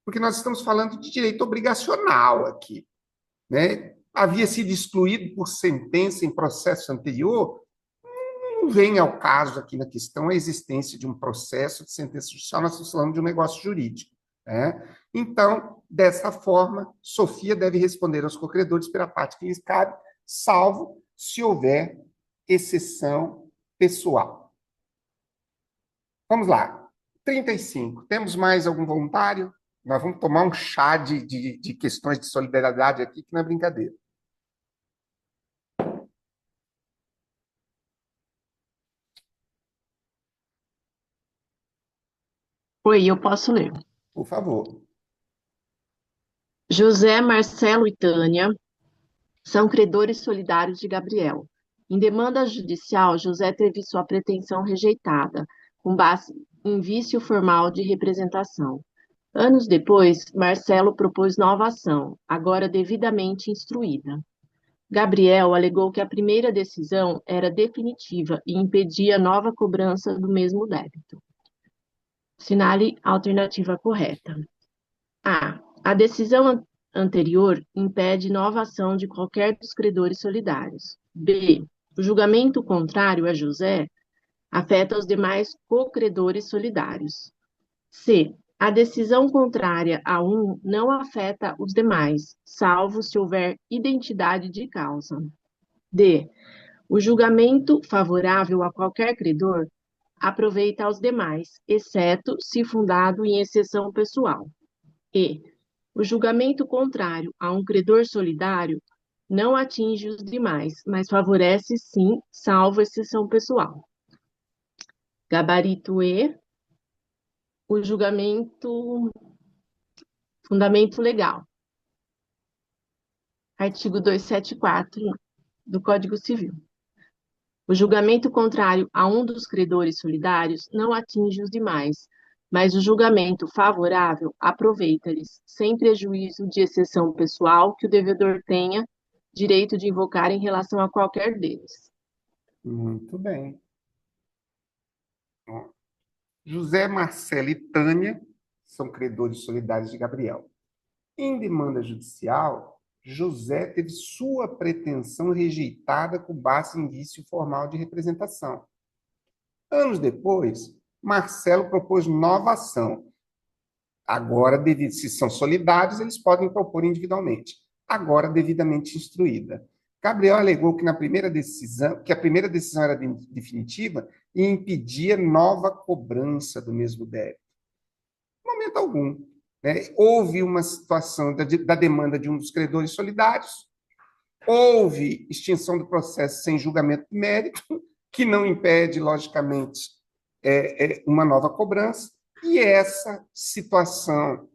Porque nós estamos falando de direito obrigacional aqui, né? Havia sido excluído por sentença em processo anterior, não vem ao caso aqui na questão a existência de um processo de sentença judicial, nós estamos falando de um negócio jurídico, né? Então, dessa forma, Sofia deve responder aos cocredores pela parte que lhes cabe, salvo se houver exceção pessoal. Vamos lá. 35. Temos mais algum voluntário? Nós vamos tomar um chá de questões de solidariedade aqui, que não é brincadeira. Oi, eu posso ler. Por favor. José, Marcelo e Tânia são credores solidários de Gabriel. Em demanda judicial, José teve sua pretensão rejeitada, com base em vício formal de representação. Anos depois, Marcelo propôs nova ação, agora devidamente instruída. Gabriel alegou que a primeira decisão era definitiva e impedia nova cobrança do mesmo débito. Assinale a alternativa correta. A. A decisão anterior impede nova ação de qualquer dos credores solidários. B. O julgamento contrário a José afeta os demais cocredores solidários. C. A decisão contrária a um não afeta os demais, salvo se houver identidade de causa. D. O julgamento favorável a qualquer credor aproveita aos demais, exceto se fundado em exceção pessoal. E. O julgamento contrário a um credor solidário não atinge os demais, mas favorece, sim, salvo exceção pessoal. Gabarito E. O julgamento, fundamento legal. Artigo 274 do Código Civil. O julgamento contrário a um dos credores solidários não atinge os demais, mas o julgamento favorável aproveita-lhes, sem prejuízo de exceção pessoal que o devedor tenha direito de invocar em relação a qualquer deles. Muito bem. José, Marcelo e Tânia são credores solidários de Gabriel. Em demanda judicial, José teve sua pretensão rejeitada com base em vício formal de representação. Anos depois, Marcelo propôs nova ação. Agora, se são solidários, eles podem propor individualmente. Agora, devidamente instruída. Gabriel alegou que a primeira decisão era definitiva e impedia nova cobrança do mesmo débito. Em momento algum, né? Houve uma situação da demanda de um dos credores solidários, houve extinção do processo sem julgamento de mérito, que não impede, logicamente, uma nova cobrança, e essa situação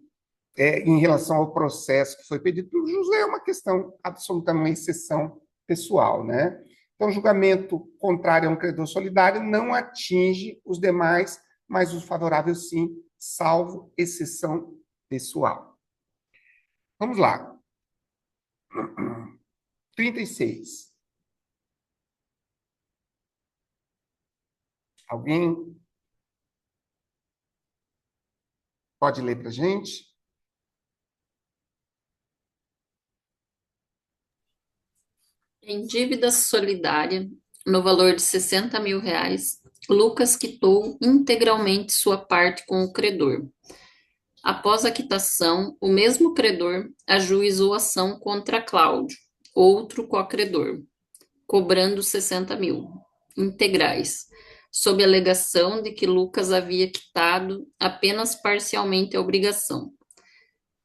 em relação ao processo que foi pedido pelo José é uma questão absolutamente uma exceção pessoal, né? Então, o julgamento contrário a um credor solidário não atinge os demais, mas os favoráveis sim, salvo exceção pessoal. Vamos lá. 36. Alguém pode ler para a gente? Em dívida solidária, no valor de R$ 60.000, Lucas quitou integralmente sua parte com o credor. Após a quitação, o mesmo credor ajuizou ação contra Cláudio, outro co-credor, cobrando 60.000 integrais, sob a alegação de que Lucas havia quitado apenas parcialmente a obrigação.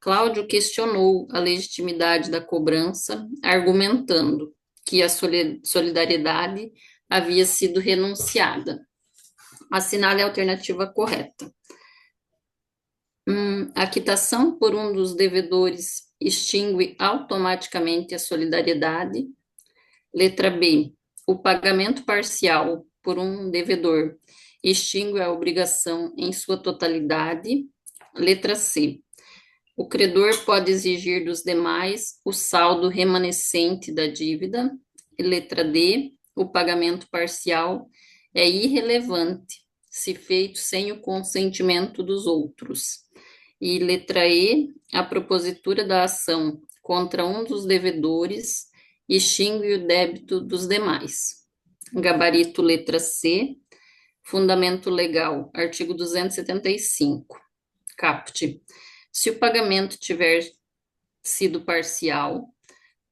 Cláudio questionou a legitimidade da cobrança, argumentando que a solidariedade havia sido renunciada. Assinale a alternativa correta. A quitação por um dos devedores extingue automaticamente a solidariedade. Letra B. O pagamento parcial por um devedor, extingue a obrigação em sua totalidade. Letra C. O credor pode exigir dos demais o saldo remanescente da dívida. E letra D. O pagamento parcial é irrelevante se feito sem o consentimento dos outros. E letra E. A propositura da ação contra um dos devedores extingue o débito dos demais. Gabarito letra C. Fundamento legal, artigo 275. Caput. Se o pagamento tiver sido parcial,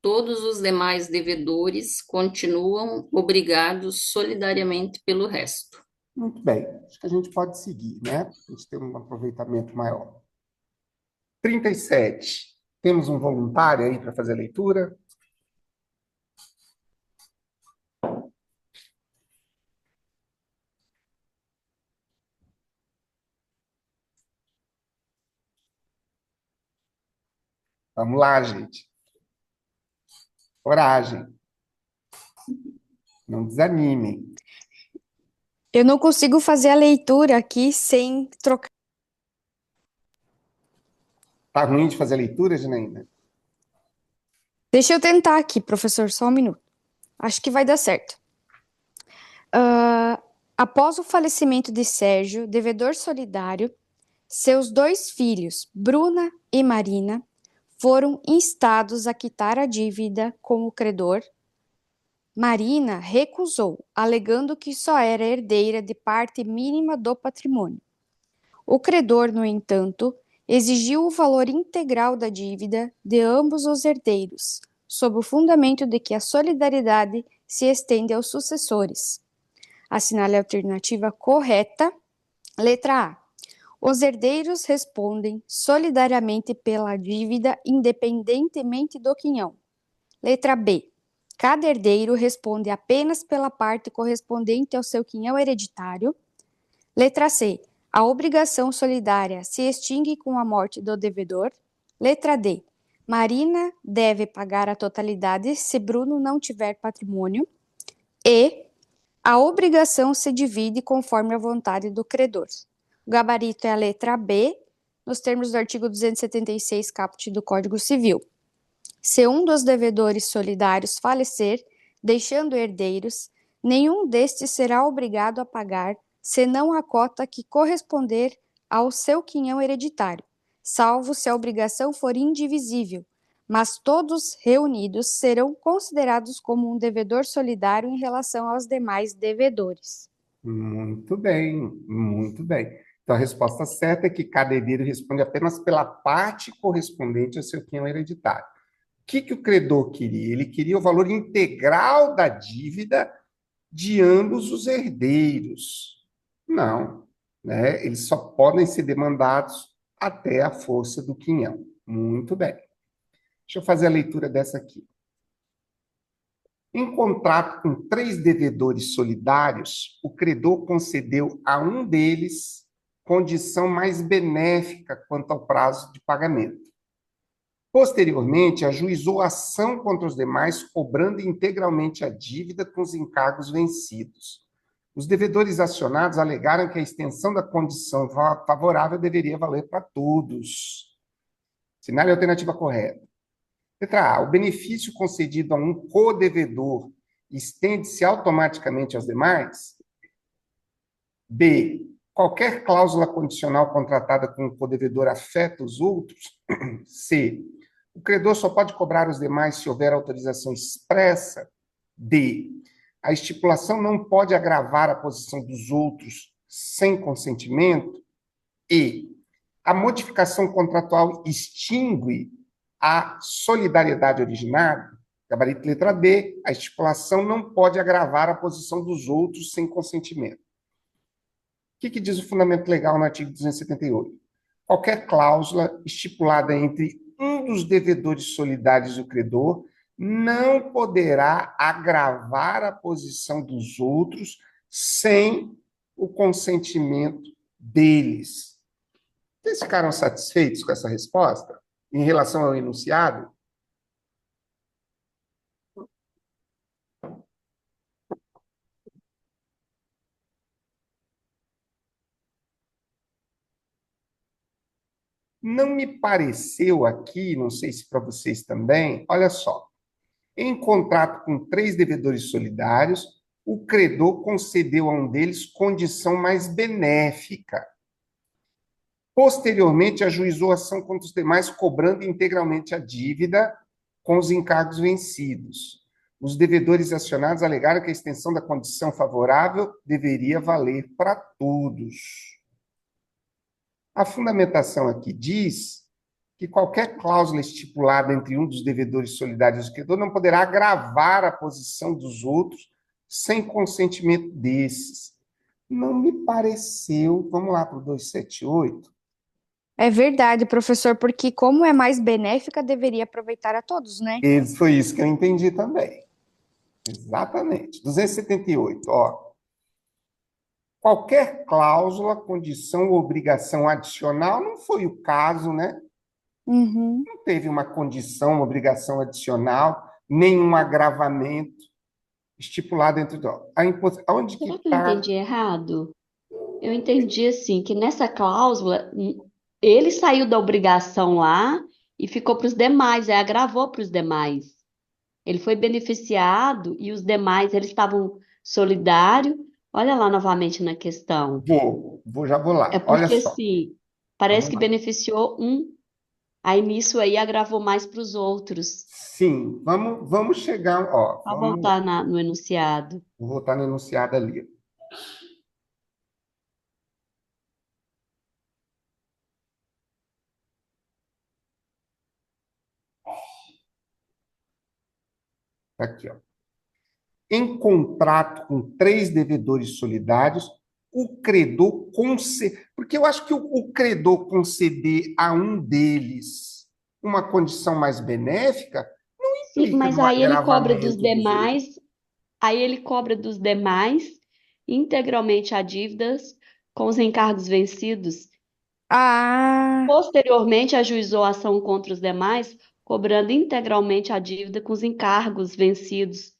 todos os demais devedores continuam obrigados solidariamente pelo resto. Muito bem. Acho que a gente pode seguir, né? A gente tem um aproveitamento maior. 37. Temos um voluntário aí para fazer a leitura? Vamos lá, gente. Coragem. Não desanimem. Eu não consigo fazer a leitura aqui sem trocar. Tá ruim de fazer a leitura, Janaína? Deixa eu tentar aqui, professor, só um minuto. Acho que vai dar certo. Após o falecimento de Sérgio, devedor solidário, seus 2 filhos, Bruna e Marina, foram instados a quitar a dívida com o credor. Marina recusou, alegando que só era herdeira de parte mínima do patrimônio. O credor, no entanto, exigiu o valor integral da dívida de ambos os herdeiros, sob o fundamento de que a solidariedade se estende aos sucessores. Assinale a alternativa correta. Letra A. Os herdeiros respondem solidariamente pela dívida independentemente do quinhão. Letra B. Cada herdeiro responde apenas pela parte correspondente ao seu quinhão hereditário. Letra C. A obrigação solidária se extingue com a morte do devedor. Letra D. Marina deve pagar a totalidade se Bruno não tiver patrimônio. E. A obrigação se divide conforme a vontade do credor. O gabarito é a letra B, nos termos do artigo 276, caput do Código Civil. Se um dos devedores solidários falecer, deixando herdeiros, nenhum destes será obrigado a pagar, senão a cota que corresponder ao seu quinhão hereditário, salvo se a obrigação for indivisível, mas todos reunidos serão considerados como um devedor solidário em relação aos demais devedores. Muito bem, muito bem. Então, a resposta certa é que cada herdeiro responde apenas pela parte correspondente ao seu quinhão hereditário. O que o credor queria? Ele queria o valor integral da dívida de ambos os herdeiros. Não, né? Eles só podem ser demandados até a força do quinhão. Muito bem. Deixa eu fazer a leitura dessa aqui. Em contrato com 3 devedores solidários, o credor concedeu a um deles condição mais benéfica quanto ao prazo de pagamento. Posteriormente, ajuizou ação contra os demais, cobrando integralmente a dívida com os encargos vencidos. Os devedores acionados alegaram que a extensão da condição favorável deveria valer para todos. Assinale a alternativa correta. Letra A. O benefício concedido a um codevedor estende-se automaticamente aos demais? B. Qualquer cláusula condicional contratada com o codevedor afeta os outros? C. O credor só pode cobrar os demais se houver autorização expressa? D. A estipulação não pode agravar a posição dos outros sem consentimento? E. A modificação contratual extingue a solidariedade originária? Gabarito letra B. A estipulação não pode agravar a posição dos outros sem consentimento. O que diz o fundamento legal no artigo 278? Qualquer cláusula estipulada entre um dos devedores solidários e o credor não poderá agravar a posição dos outros sem o consentimento deles. Vocês ficaram satisfeitos com essa resposta em relação ao enunciado? Não me pareceu aqui, não sei se para vocês também, olha só. Em contrato com 3 devedores solidários, o credor concedeu a um deles condição mais benéfica. Posteriormente, ajuizou a ação contra os demais, cobrando integralmente a dívida com os encargos vencidos. Os devedores acionados alegaram que a extensão da condição favorável deveria valer para todos. A fundamentação aqui diz que qualquer cláusula estipulada entre um dos devedores solidários e o credor não poderá agravar a posição dos outros sem consentimento desses. Não me pareceu. Vamos lá para o 278. É verdade, professor, porque como é mais benéfica, deveria aproveitar a todos, né? Foi isso que eu entendi também. Exatamente. 278, ó. Qualquer cláusula, condição ou obrigação adicional, não foi o caso, né? Uhum. Não teve uma condição, uma obrigação adicional, nenhum agravamento estipulado entre os dois. Onde que Será que eu está? entendi errado? Eu entendi assim, que nessa cláusula, ele saiu da obrigação lá e ficou para os demais, aí agravou para os demais. Ele foi beneficiado e os demais, eles estavam solidários. Olha lá novamente na questão. Já vou lá. É Olha porque, só. assim, parece Vamos que lá. beneficiou um, aí nisso aí agravou mais para os outros. Sim, vamos chegar, ó. Só voltar no enunciado. Vou voltar no enunciado ali. Tá aqui, ó. Em contrato com 3 devedores solidários, o credor concede. Porque eu acho que o credor conceder a um deles uma condição mais benéfica não Sim, implica mas no aí ele cobra dos agravamento dos outros. demais, aí ele cobra dos demais integralmente a dívidas com os encargos vencidos. Ah, Posteriormente, ajuizou a ação contra os demais, cobrando integralmente a dívida com os encargos vencidos.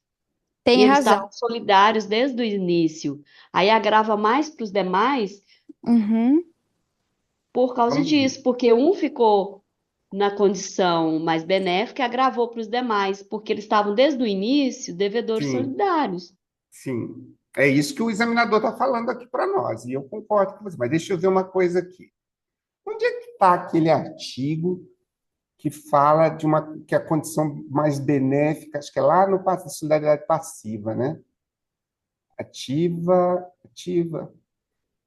E tem eles razão. estavam solidários desde o início. Aí agrava mais para os demais Uhum. por causa Vamos ver. disso, porque um ficou na condição mais benéfica e agravou para os demais, porque eles estavam desde o início devedores Sim, solidários. sim. É isso que o examinador está falando aqui para nós, e eu concordo com você. Mas deixa eu ver uma coisa aqui. Onde é que está aquele artigo que fala que a condição mais benéfica, acho que é lá no passo da solidariedade passiva, né? Ativa.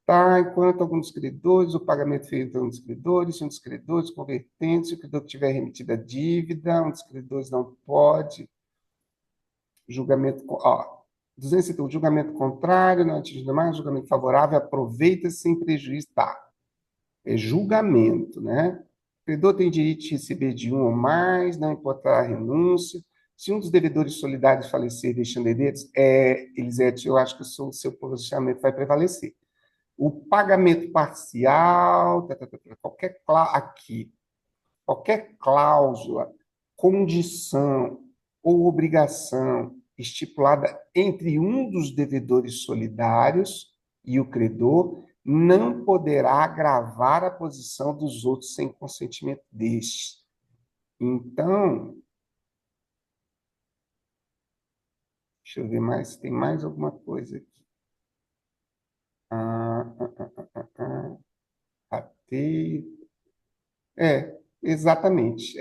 Tá, enquanto alguns credores, o pagamento feito a um dos credores, se um dos credores convertente, se o credor tiver remetido a dívida, um dos credores não pode, julgamento, ó, 271, julgamento contrário, não atinge demais, julgamento favorável, aproveita sem prejuízo, tá? É julgamento, né? O credor tem direito de receber de um ou mais, não importar a renúncia. Se um dos devedores solidários falecer deixando herdeiros, Elisete, eu acho que o seu posicionamento vai prevalecer. O pagamento parcial, qualquer cláusula, condição ou obrigação estipulada entre um dos devedores solidários e o credor não poderá agravar a posição dos outros sem consentimento deste. Então, deixa eu ver mais, tem mais alguma coisa aqui. Rateio. Exatamente.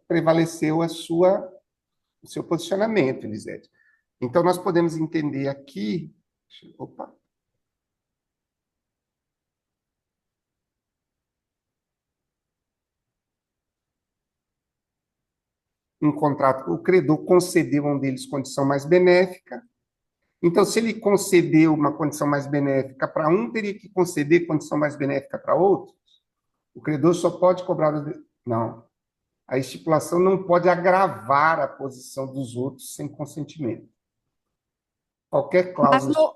Prevaleceu o seu posicionamento, Elisete. Então, nós podemos entender aqui. Opa. Um contrato, o credor concedeu a um deles condição mais benéfica. Então, se ele concedeu uma condição mais benéfica para um, teria que conceder condição mais benéfica para outro? O credor só pode cobrar. Não. A estipulação não pode agravar a posição dos outros sem consentimento. Qualquer cláusula.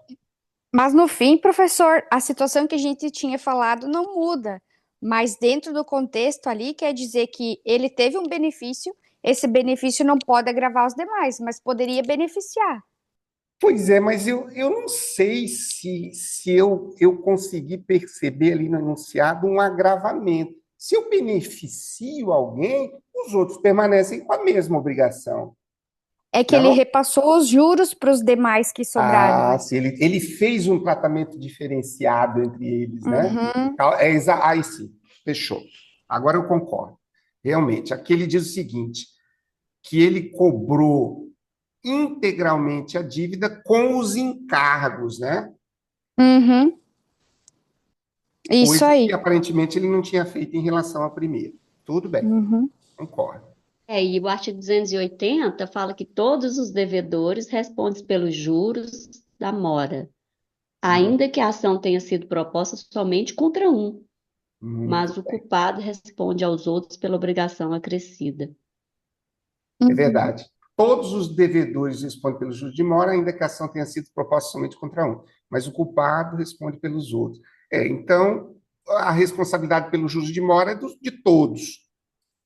Mas no fim, professor, a situação que a gente tinha falado não muda. Mas dentro do contexto ali, quer dizer que ele teve um benefício, esse benefício não pode agravar os demais, mas poderia beneficiar. Pois é, mas eu não sei se eu consegui perceber ali no enunciado um agravamento. Se eu beneficio alguém, os outros permanecem com a mesma obrigação. É que ele Não? repassou os juros para os demais que sobraram, Ah, né? se ele fez um tratamento diferenciado entre eles, né? Uhum. Aí sim, fechou. Agora eu concordo. Realmente, aqui ele diz o seguinte, que ele cobrou integralmente a dívida com os encargos, né? Uhum. Isso Coisa que aí. aparentemente ele não tinha feito em relação à primeira. Tudo bem, Uhum. concordo. E o artigo 280 fala que todos os devedores respondem pelos juros da mora, ainda que a ação tenha sido proposta somente contra um, Muito mas o bem. culpado responde aos outros pela obrigação acrescida. É Uhum. verdade. Todos os devedores respondem pelos juros de mora, ainda que a ação tenha sido proposta somente contra um, mas o culpado responde pelos outros. Então, a responsabilidade pelos juros de mora é de todos,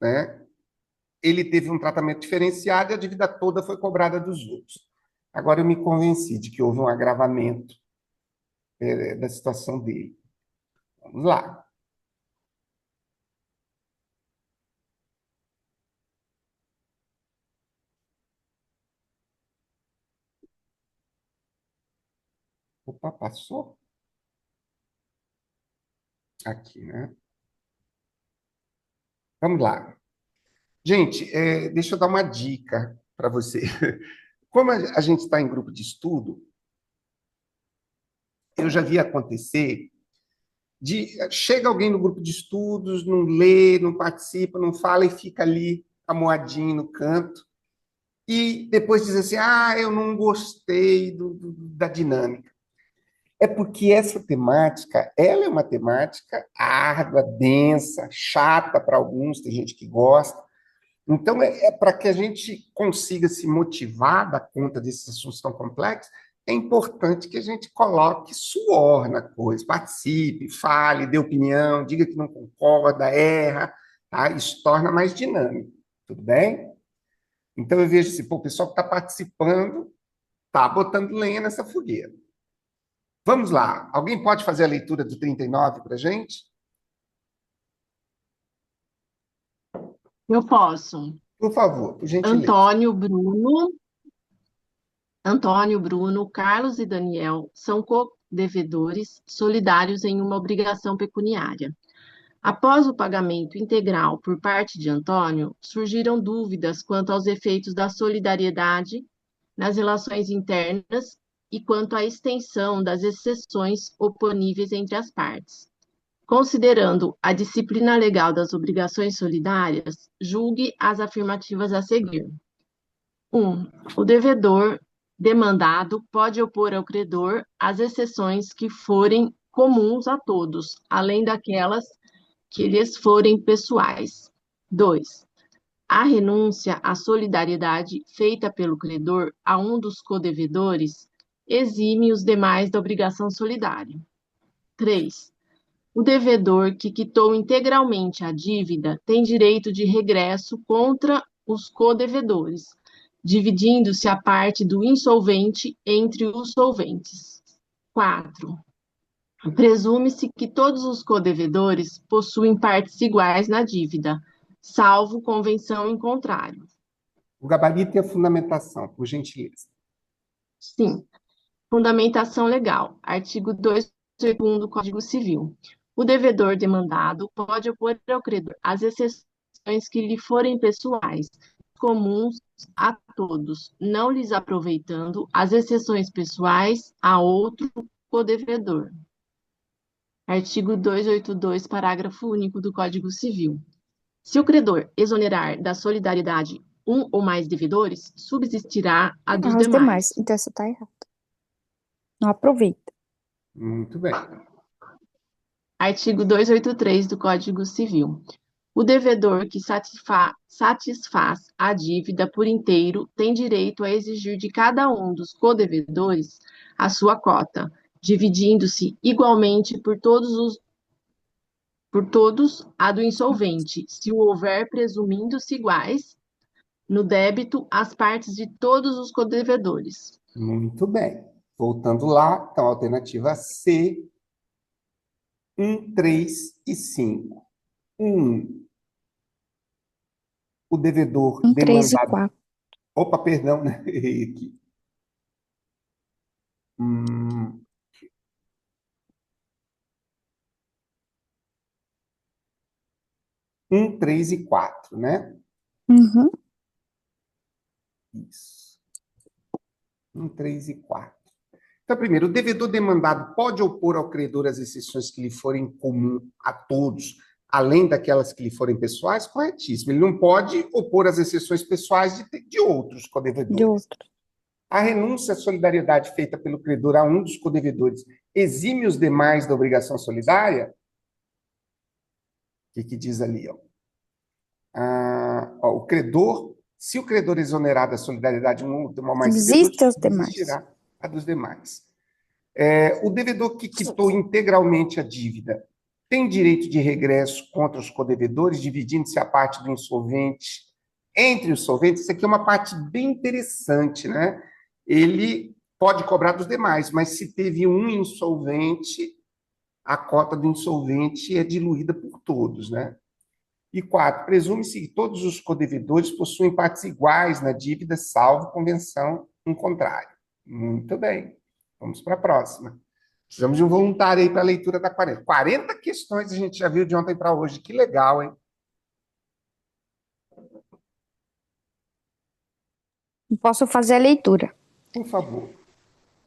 né? Ele teve um tratamento diferenciado e a dívida toda foi cobrada dos outros. Agora eu me convenci de que houve um agravamento da situação dele. Vamos lá. Opa, passou? Aqui, né? Vamos lá. Gente, deixa eu dar uma dica para você. Como a gente está em grupo de estudo, eu já vi acontecer de chega alguém no grupo de estudos, não lê, não participa, não fala e fica ali amoadinho no canto e depois diz assim: ah, eu não gostei da dinâmica. É porque essa temática, ela é uma temática árdua, densa, chata para alguns, tem gente que gosta. Então, para que a gente consiga se motivar da conta desses assuntos tão complexos, é importante que a gente coloque suor na coisa, participe, fale, dê opinião, diga que não concorda, erra, tá? Isso torna mais dinâmico, tudo bem? Então, eu vejo assim, pô, o pessoal que está participando está botando lenha nessa fogueira. Vamos lá, alguém pode fazer a leitura do 39 para a gente? Eu posso. Por favor, por gentileza. Antônio, Bruno, Antônio, Bruno, Carlos e Daniel são co-devedores solidários em uma obrigação pecuniária. Após o pagamento integral por parte de Antônio, surgiram dúvidas quanto aos efeitos da solidariedade nas relações internas e quanto à extensão das exceções oponíveis entre as partes. Considerando a disciplina legal das obrigações solidárias, julgue as afirmativas a seguir. 1. O devedor demandado pode opor ao credor as exceções que forem comuns a todos, além daquelas que lhes forem pessoais. 2. A renúncia à solidariedade feita pelo credor a um dos codevedores exime os demais da obrigação solidária. 3. O devedor que quitou integralmente a dívida tem direito de regresso contra os codevedores, dividindo-se a parte do insolvente entre os solventes. 4. Presume-se que todos os codevedores possuem partes iguais na dívida, salvo convenção em contrário. O gabarito e a fundamentação, por gentileza. Sim. Fundamentação legal. Artigo 282 do Código Civil. O devedor demandado pode opor ao credor as exceções que lhe forem pessoais, comuns a todos, não lhes aproveitando as exceções pessoais a outro codevedor. Artigo 282, parágrafo único do Código Civil. Se o credor exonerar da solidariedade um ou mais devedores, subsistirá a dos Os demais. demais. Então, você tá errado. Não aproveita. Muito bem. Artigo 283 do Código Civil. O devedor que satisfaz a dívida por inteiro tem direito a exigir de cada um dos codevedores a sua cota, dividindo-se igualmente por todos a do insolvente, se o houver presumindo-se iguais no débito as partes de todos os codevedores. Muito bem. Voltando lá, então, alternativa C, 1, 3 e 5. Um, o devedor 3 e demandado. 4. Opa, perdão, né? Errei aqui. 3 e 4, né? Uhum. Isso. 3 e 4. Então, primeiro, o devedor demandado pode opor ao credor as exceções que lhe forem comum a todos, além daquelas que lhe forem pessoais? Corretíssimo. Ele não pode opor as exceções pessoais de outros De codevedores. outro. A renúncia à solidariedade feita pelo credor a um dos codevedores exime os demais da obrigação solidária? O que diz ali? O credor, se o credor exonerar da solidariedade um ou mais credores, Subsiste aos demais. subsistirá a dos demais. O devedor que quitou integralmente a dívida tem direito de regresso contra os codevedores, dividindo-se a parte do insolvente entre os solventes. Isso aqui é uma parte bem interessante, né? Ele pode cobrar dos demais, mas se teve um insolvente, a cota do insolvente é diluída por todos, né? E 4, presume-se que todos os codevedores possuem partes iguais na dívida, salvo convenção em contrário. Muito bem. Vamos para a próxima. Precisamos de um voluntário aí para a leitura da 40. 40 questões a gente já viu de ontem para hoje. Que legal, hein? Posso fazer a leitura. Por favor.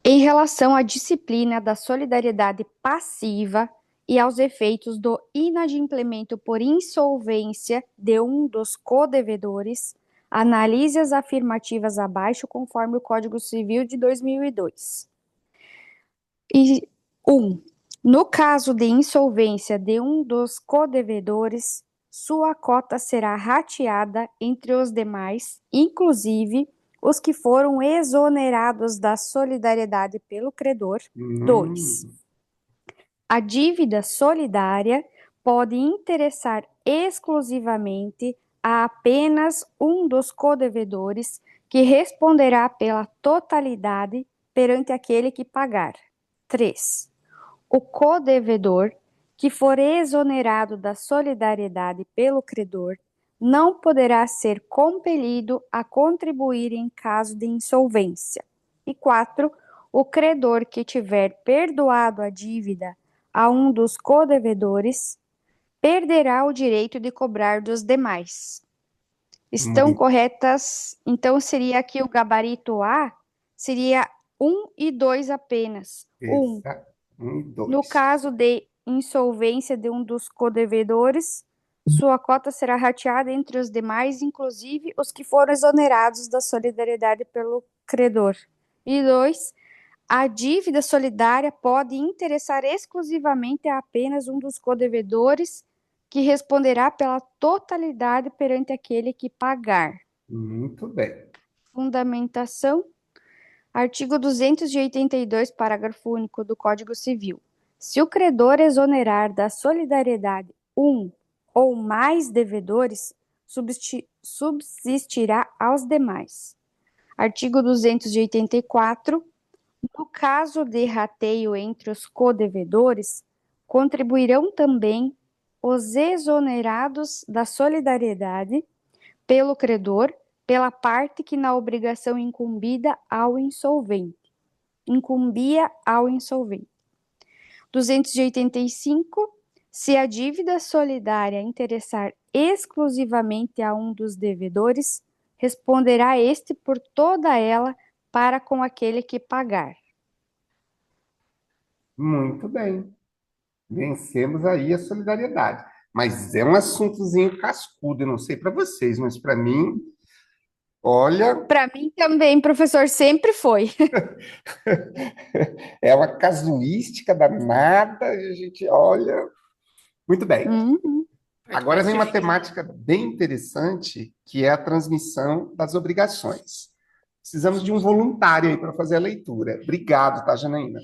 Em relação à disciplina da solidariedade passiva e aos efeitos do inadimplemento por insolvência de um dos codevedores, analise as afirmativas abaixo conforme o Código Civil de 2002. 1. No caso de insolvência de um dos codevedores, sua cota será rateada entre os demais, inclusive os que foram exonerados da solidariedade pelo credor. 2. A dívida solidária pode interessar exclusivamente a apenas um dos codevedores, que responderá pela totalidade perante aquele que pagar. 3. O codevedor que for exonerado da solidariedade pelo credor não poderá ser compelido a contribuir em caso de insolvência. E 4. O credor que tiver perdoado a dívida a um dos codevedores perderá o direito de cobrar dos demais. Estão corretas? Então, seria aqui o gabarito A, seria 1 e 2 apenas. 1. No caso de insolvência de um dos codevedores, sua cota será rateada entre os demais, inclusive os que foram exonerados da solidariedade pelo credor. E 2. A dívida solidária pode interessar exclusivamente a apenas um dos codevedores, que responderá pela totalidade perante aquele que pagar. Muito bem. Fundamentação. Artigo 282, parágrafo único do Código Civil. Se o credor exonerar da solidariedade um ou mais devedores, subsistirá aos demais. Artigo 284. No caso de rateio entre os codevedores, contribuirão também os exonerados da solidariedade pelo credor, pela parte que na obrigação incumbia ao insolvente. 285. Se a dívida solidária interessar exclusivamente a um dos devedores, responderá este por toda ela para com aquele que pagar. Muito bem. Vencemos aí a solidariedade. Mas é um assuntozinho cascudo, eu não sei para vocês, mas para mim, olha, Para mim também, professor, sempre foi. é uma casuística danada, a gente olha. Muito bem. Agora vem uma temática bem interessante, que é a transmissão das obrigações. Precisamos de um voluntário aí para fazer a leitura. Obrigado, tá, Janaína?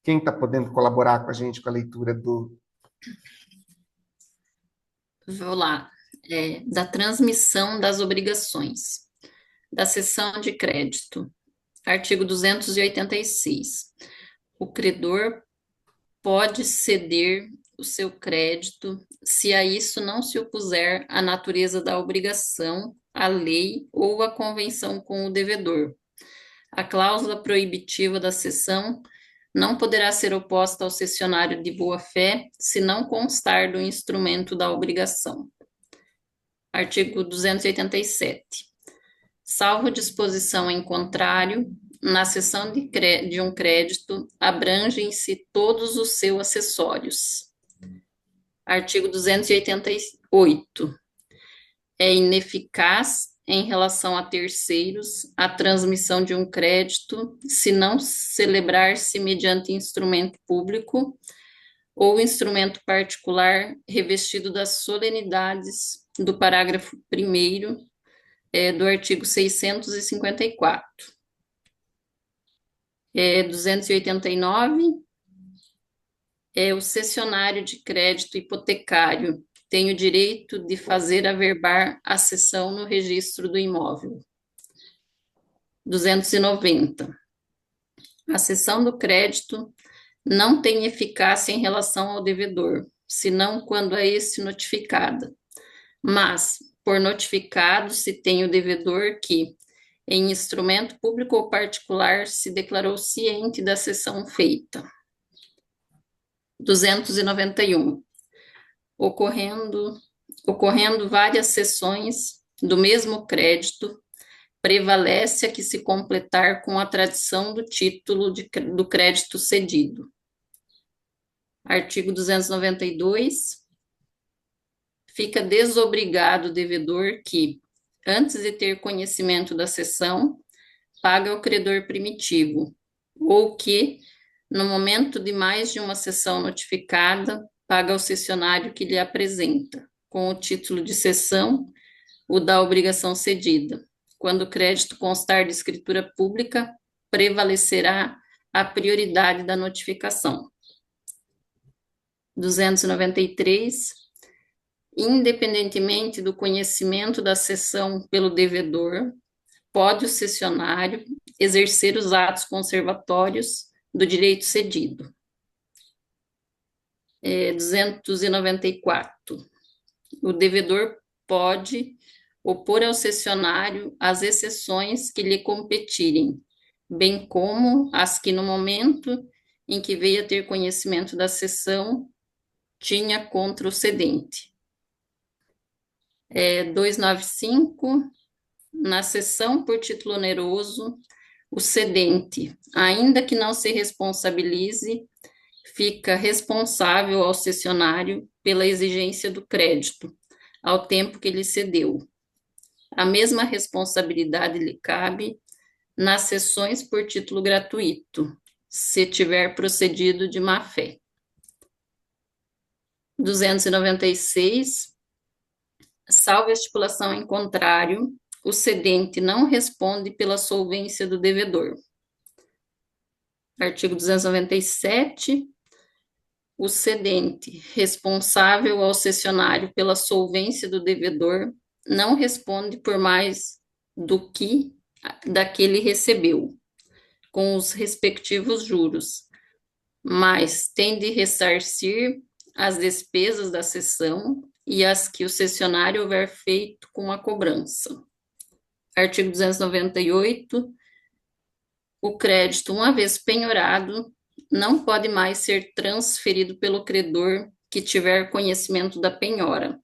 Quem está podendo colaborar com a gente com a leitura do... Vou lá. Da transmissão das obrigações. Da cessão de crédito. Artigo 286. O credor pode ceder o seu crédito se a isso não se opuser a natureza da obrigação, a lei ou a convenção com o devedor. A cláusula proibitiva da cessão não poderá ser oposta ao cessionário de boa-fé se não constar do instrumento da obrigação. Artigo 287. Salvo disposição em contrário, na cessão de um crédito, abrangem-se todos os seus acessórios. Artigo 288. É ineficaz, em relação a terceiros, a transmissão de um crédito, se não celebrar-se mediante instrumento público ou instrumento particular revestido das solenidades do parágrafo 1º do artigo 654. 289 o cessionário de crédito hipotecário tem o direito de fazer averbar a cessão no registro do imóvel. 290. A cessão do crédito não tem eficácia em relação ao devedor, senão quando a esse notificada. Mas, por notificado, se tem o devedor que, em instrumento público ou particular, se declarou ciente da cessão feita. 291. Ocorrendo várias cessões do mesmo crédito, prevalece a que se completar com a tradição do título do crédito cedido. Artigo 292. Fica desobrigado o devedor que, antes de ter conhecimento da cessão, paga ao credor primitivo, ou que, no momento de mais de uma cessão notificada, paga ao cessionário que lhe apresenta, com o título de cessão, o da obrigação cedida. Quando o crédito constar de escritura pública, prevalecerá a prioridade da notificação. 293. Independentemente do conhecimento da cessão pelo devedor, pode o cessionário exercer os atos conservatórios do direito cedido. 294. O devedor pode opor ao cessionário as exceções que lhe competirem, bem como as que no momento em que veio a ter conhecimento da cessão tinha contra o cedente. 295. Na cessão por título oneroso, o cedente, ainda que não se responsabilize, fica responsável ao cessionário pela exigência do crédito, ao tempo que lhe cedeu. A mesma responsabilidade lhe cabe nas cessões por título gratuito, se tiver procedido de má-fé. 296. Salvo a estipulação em contrário, o cedente não responde pela solvência do devedor. Artigo 297. O cedente, responsável ao cessionário pela solvência do devedor, não responde por mais do que daquele recebeu, com os respectivos juros, mas tem de ressarcir as despesas da cessão e as que o cessionário houver feito com a cobrança. Artigo 298. O crédito, uma vez penhorado, não pode mais ser transferido pelo credor que tiver conhecimento da penhora,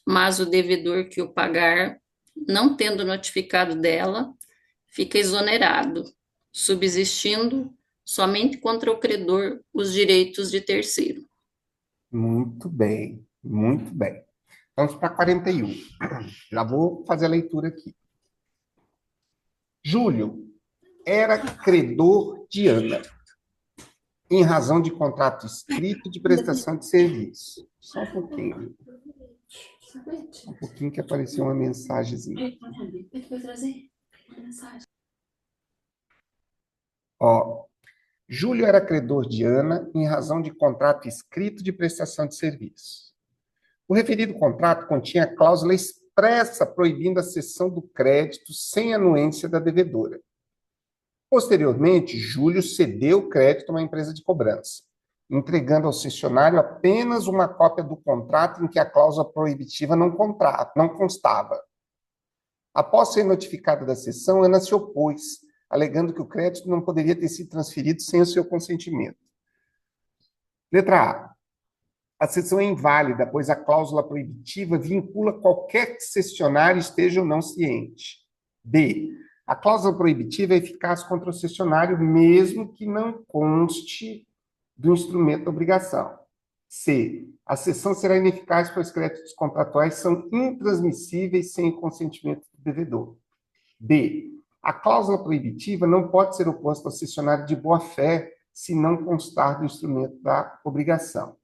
mas o devedor que o pagar, não tendo notificado dela, fica exonerado, subsistindo somente contra o credor os direitos de terceiro. Muito bem, muito bem. Vamos para 41. Já vou fazer a leitura aqui. Júlio era credor de Ana, em razão de contrato escrito de prestação de serviço. Só um pouquinho. Um pouquinho que apareceu uma mensagenzinha. Ó, Júlio era credor de Ana em razão de contrato escrito de prestação de serviço. O referido contrato continha cláusula expressa proibindo a cessão do crédito sem anuência da devedora. Posteriormente, Júlio cedeu o crédito a uma empresa de cobrança, entregando ao cessionário apenas uma cópia do contrato em que a cláusula proibitiva não constava. Após ser notificada da cessão, Ana se opôs, alegando que o crédito não poderia ter sido transferido sem o seu consentimento. Letra A. A cessão é inválida, pois a cláusula proibitiva vincula qualquer cessionário esteja ou não ciente. B. A cláusula proibitiva é eficaz contra o cessionário, mesmo que não conste do instrumento da obrigação. C. A cessão será ineficaz, pois créditos contratuais são intransmissíveis sem o consentimento do devedor. D. A cláusula proibitiva não pode ser oposta ao cessionário de boa-fé se não constar do instrumento da obrigação.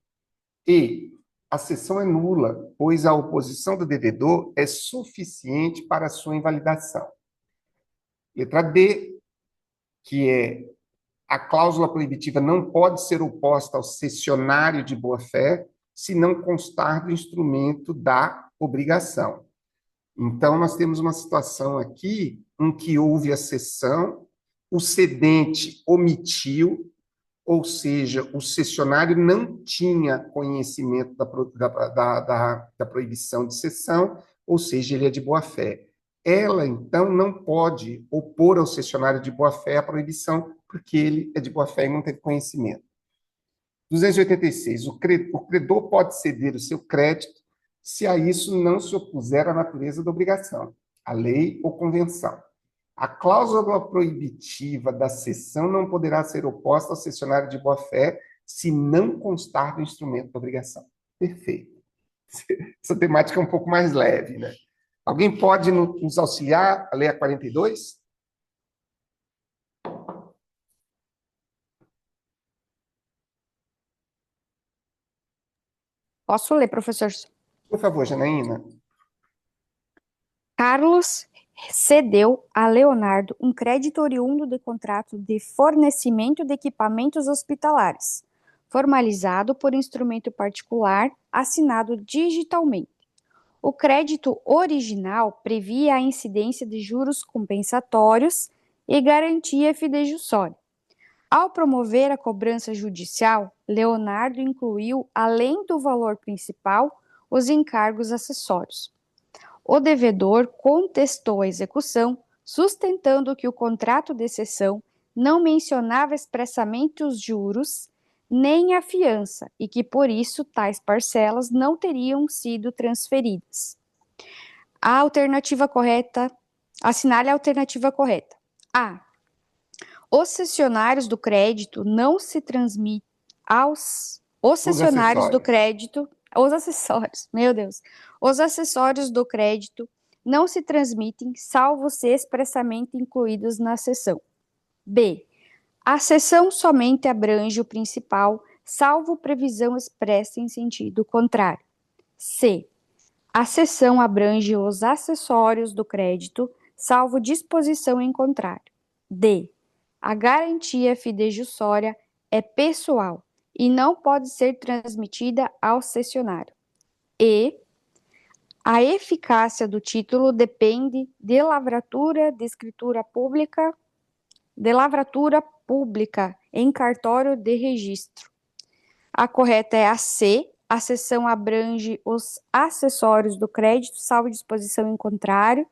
E. A cessão é nula, pois a oposição do devedor é suficiente para a sua invalidação. Letra D, que é a cláusula proibitiva não pode ser oposta ao cessionário de boa-fé se não constar do instrumento da obrigação. Então, nós temos uma situação aqui em que houve a cessão, o cedente omitiu, ou seja, o cessionário não tinha conhecimento da proibição de cessão, ou seja, ele é de boa-fé. Ela, então, não pode opor ao cessionário de boa-fé a proibição, porque ele é de boa-fé e não teve conhecimento. 286. O credor pode ceder o seu crédito se a isso não se opuser à natureza da obrigação, a lei ou convenção. A cláusula proibitiva da cessão não poderá ser oposta ao cessionário de boa-fé se não constar do instrumento da obrigação. Perfeito. Essa temática é um pouco mais leve, né? Alguém pode nos auxiliar a ler a 42? Posso ler, professor? Por favor, Janaína. Carlos cedeu a Leonardo um crédito oriundo de contrato de fornecimento de equipamentos hospitalares, formalizado por instrumento particular, assinado digitalmente. O crédito original previa a incidência de juros compensatórios e garantia fidejussória. Ao promover a cobrança judicial, Leonardo incluiu, além do valor principal, os encargos acessórios. O devedor contestou a execução, sustentando que o contrato de cessão não mencionava expressamente os juros nem a fiança e que, por isso, tais parcelas não teriam sido transferidas. A alternativa correta, assinale a alternativa correta. A. Os cessionários do crédito não se transmitem aos... Os cessionários do crédito... Os acessórios, meu Deus. Os acessórios do crédito não se transmitem, salvo se expressamente incluídos na cessão. B. A cessão somente abrange o principal, salvo previsão expressa em sentido contrário. C. A cessão abrange os acessórios do crédito, salvo disposição em contrário. D. A garantia fidejussória é pessoal e não pode ser transmitida ao cessionário. E. A eficácia do título depende de lavratura de escritura pública, em cartório de registro. A correta é a C. A cessão abrange os acessórios do crédito, salvo disposição em contrário.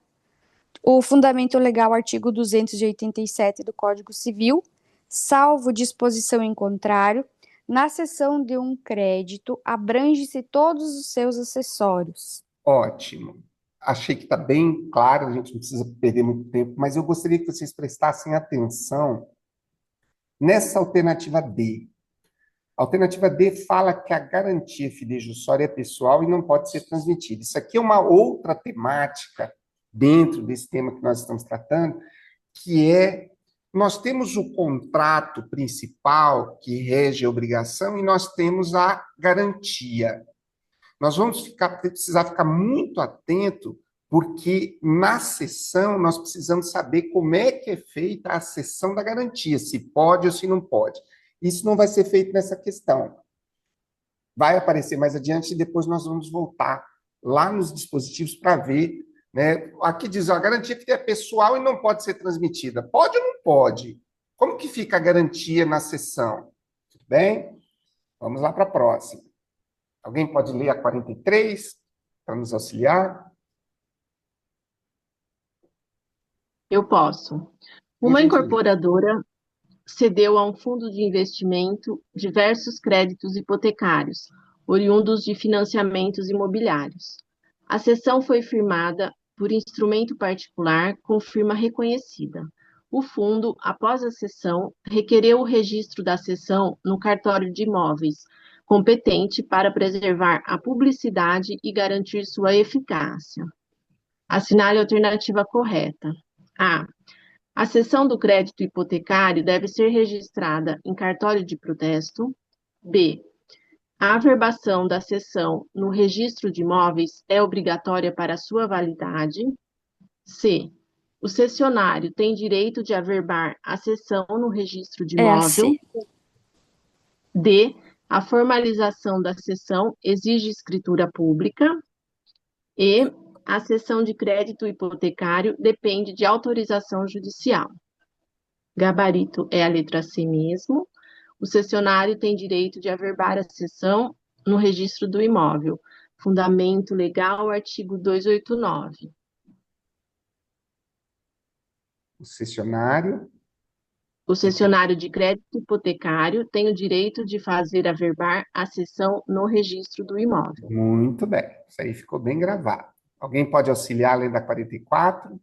O fundamento legal, artigo 287 do Código Civil, salvo disposição em contrário, na cessão de um crédito, abrange-se todos os seus acessórios. Ótimo. Achei que está bem claro, a gente não precisa perder muito tempo, mas eu gostaria que vocês prestassem atenção nessa alternativa D. A alternativa D fala que a garantia fidejussória é pessoal e não pode ser transmitida. Isso aqui é uma outra temática dentro desse tema que nós estamos tratando, que é, nós temos o contrato principal que rege a obrigação e nós temos a garantia. Nós vamos precisar ficar muito atento, porque na cessão nós precisamos saber como é que é feita a cessão da garantia, se pode ou se não pode. Isso não vai ser feito nessa questão. Vai aparecer mais adiante e depois nós vamos voltar lá nos dispositivos para ver, né? Aqui diz, a garantia é pessoal e não pode ser transmitida. Pode ou não pode? Como que fica a garantia na cessão? Tudo bem? Vamos lá para a próxima. Alguém pode ler a 43 para nos auxiliar? Eu posso. Por Uma gentileza. incorporadora cedeu a um fundo de investimento diversos créditos hipotecários, oriundos de financiamentos imobiliários. A cessão foi firmada por instrumento particular com firma reconhecida. O fundo, após a cessão, requereu o registro da cessão no cartório de imóveis, competente para preservar a publicidade e garantir sua eficácia. Assinale a alternativa correta. A. A cessão do crédito hipotecário deve ser registrada em cartório de protesto. B. A averbação da cessão no registro de imóveis é obrigatória para sua validade. C. O cessionário tem direito de averbar a cessão no registro de É a imóvel. C. D. A formalização da cessão exige escritura pública. E. A cessão de crédito hipotecário depende de autorização judicial. Gabarito é a letra C mesmo. O cessionário tem direito de averbar a cessão no registro do imóvel. Fundamento legal, artigo 289. O cessionário. O cessionário de crédito hipotecário tem o direito de fazer averbar a cessão no registro do imóvel. Muito bem. Isso aí ficou bem gravado. Alguém pode auxiliar além da 44?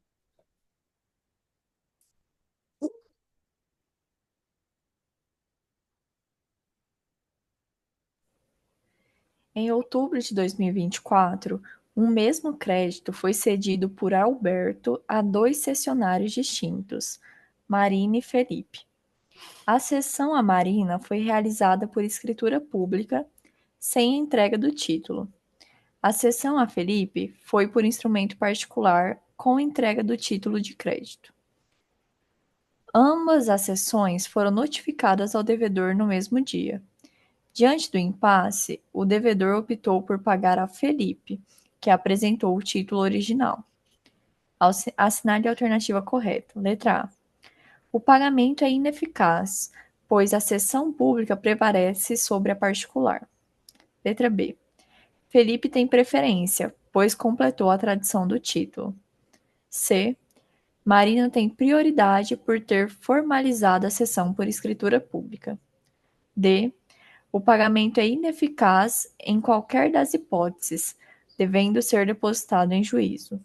Em outubro de 2024, um mesmo crédito foi cedido por Alberto a dois cessionários distintos, Marina e Felipe. A cessão à Marina foi realizada por escritura pública, sem entrega do título. A cessão a Felipe foi por instrumento particular, com entrega do título de crédito. Ambas as cessões foram notificadas ao devedor no mesmo dia. Diante do impasse, o devedor optou por pagar a Felipe, que apresentou o título original. Assinale a alternativa correta. Letra A. O pagamento é ineficaz, pois a cessão pública prevalece sobre a particular. Letra B. Felipe tem preferência, pois completou a tradição do título. C. Marina tem prioridade por ter formalizado a cessão por escritura pública. D. O pagamento é ineficaz em qualquer das hipóteses, devendo ser depositado em juízo.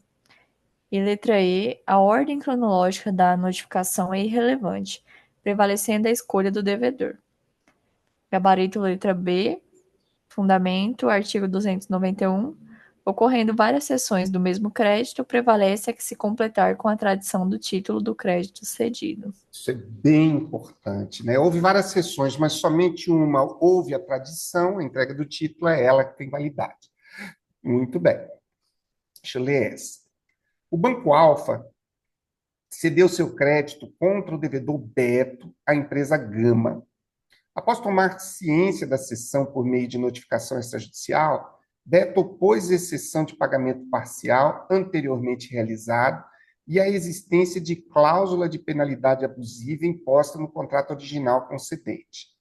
E letra E, a ordem cronológica da notificação é irrelevante, prevalecendo a escolha do devedor. Gabarito letra B, fundamento, artigo 291, ocorrendo várias cessões do mesmo crédito, prevalece a que se completar com a tradição do título do crédito cedido. Isso é bem importante, né? Houve várias sessões, mas somente uma houve a tradição, a entrega do título é ela que tem validade. Muito bem. Deixa eu ler essa. O Banco Alfa cedeu seu crédito contra o devedor Beto à empresa Gama. Após tomar ciência da cessão por meio de notificação extrajudicial, Beto opôs a exceção de pagamento parcial anteriormente realizado e a existência de cláusula de penalidade abusiva imposta no contrato original com o cedente.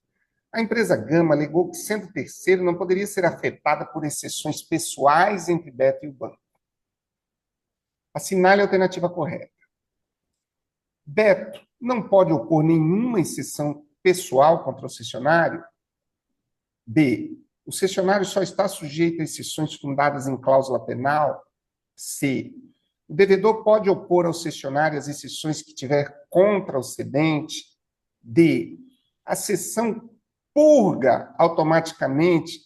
A empresa Gama alegou que, sendo terceiro, não poderia ser afetada por exceções pessoais entre Beto e o banco. Assinale a alternativa correta. Beto não pode opor nenhuma exceção pessoal contra o cessionário. B. O cessionário só está sujeito a exceções fundadas em cláusula penal. C. O devedor pode opor ao cessionário as exceções que tiver contra o cedente. D. A cessão purga automaticamente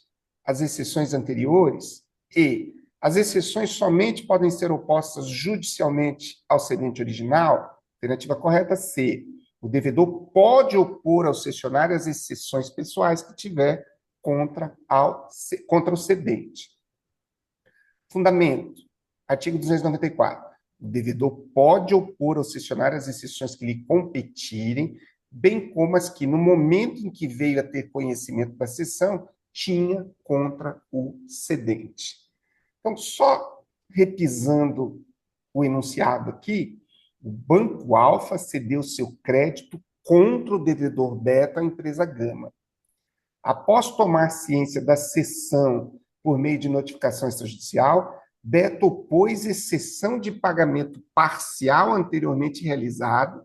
as exceções anteriores. E. As exceções somente podem ser opostas judicialmente ao cedente original. Alternativa correta, C. O devedor pode opor ao cessionário as exceções pessoais que tiver contra o cedente. Fundamento. Artigo 294. O devedor pode opor ao cessionário as exceções que lhe competirem, bem como as que, no momento em que veio a ter conhecimento da cessão, tinha contra o cedente. Então, só repisando o enunciado aqui, o Banco Alfa cedeu seu crédito contra o devedor Beto à empresa Gama. Após tomar ciência da cessão por meio de notificação extrajudicial, Beto opôs exceção de pagamento parcial anteriormente realizado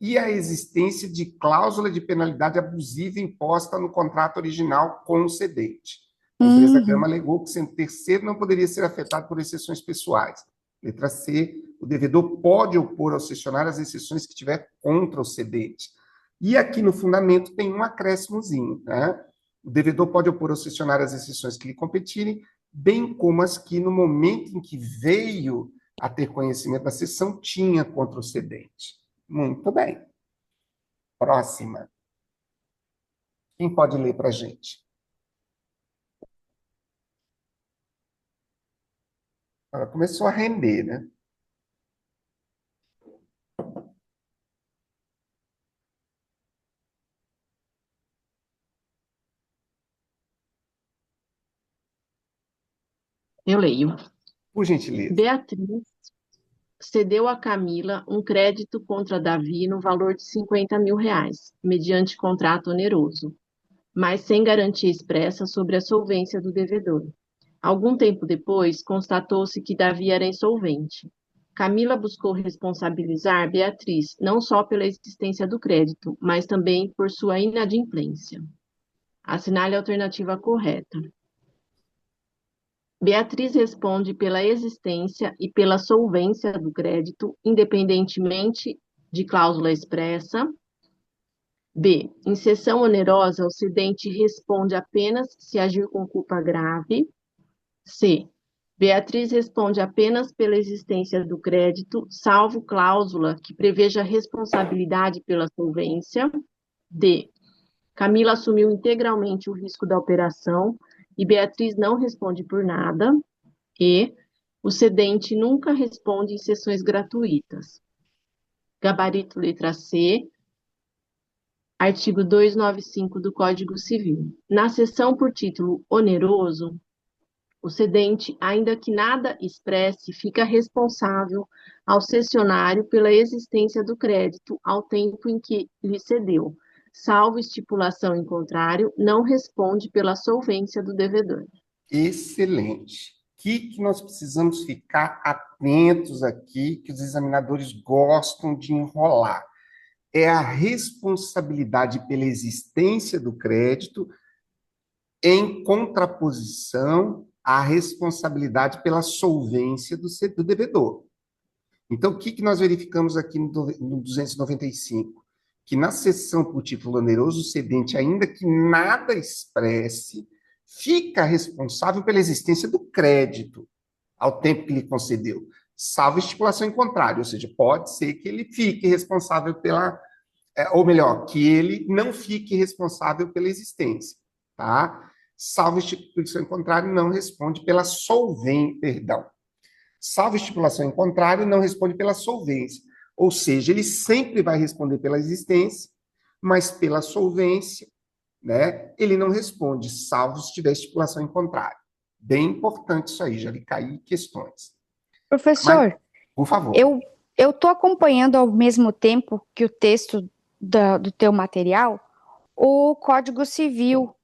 e a existência de cláusula de penalidade abusiva imposta no contrato original com o cedente. A empresa Gama alegou que, sendo terceiro, não poderia ser afetado por exceções pessoais. Letra C, o devedor pode opor ao cessionário as exceções que tiver contra o cedente. E aqui no fundamento tem um acréscimozinho, né? O devedor pode opor ao cessionário as exceções que lhe competirem, bem como as que, no momento em que veio a ter conhecimento da cessão, tinha contra o cedente. Muito bem. Próxima. Quem pode ler para a gente? Ela começou a render, né? Eu leio. Por gentileza. Beatriz cedeu a Camila um crédito contra Davi no valor de 50 mil reais, mediante contrato oneroso, mas sem garantia expressa sobre a solvência do devedor. Algum tempo depois, constatou-se que Davi era insolvente. Camila buscou responsabilizar Beatriz não só pela existência do crédito, mas também por sua inadimplência. Assinale a alternativa correta. Beatriz responde pela existência e pela solvência do crédito, independentemente de cláusula expressa. B. Em cessão onerosa, o cedente responde apenas se agir com culpa grave. C. Beatriz responde apenas pela existência do crédito, salvo cláusula que preveja responsabilidade pela solvência. D. Camila assumiu integralmente o risco da operação e Beatriz não responde por nada. E. O cedente nunca responde em sessões gratuitas. Gabarito letra C. Artigo 295 do Código Civil. Na sessão por título oneroso, o cedente, ainda que nada expresse, fica responsável ao cessionário pela existência do crédito ao tempo em que lhe cedeu. Salvo estipulação em contrário, não responde pela solvência do devedor. Excelente. O que nós precisamos ficar atentos aqui, que os examinadores gostam de enrolar? É a responsabilidade pela existência do crédito em contraposição à responsabilidade pela solvência do devedor. Então, o que nós verificamos aqui no 295? Que na cessão por título oneroso, o cedente, ainda que nada expresse, fica responsável pela existência do crédito ao tempo que lhe concedeu, salvo estipulação em contrário, ou seja, pode ser que ele fique responsável pela, ou melhor, que ele não fique responsável pela existência, tá? Salvo estipulação em contrário, não responde pela solvência, perdão. Salvo estipulação em contrário, não responde pela solvência. Ou seja, ele sempre vai responder pela existência, mas pela solvência, né, ele não responde, salvo se tiver estipulação em contrário. Bem importante isso aí, já lhe caí questões. Professor, Mas, por favor. eu estou acompanhando ao mesmo tempo que o texto do teu material, o Código Civil.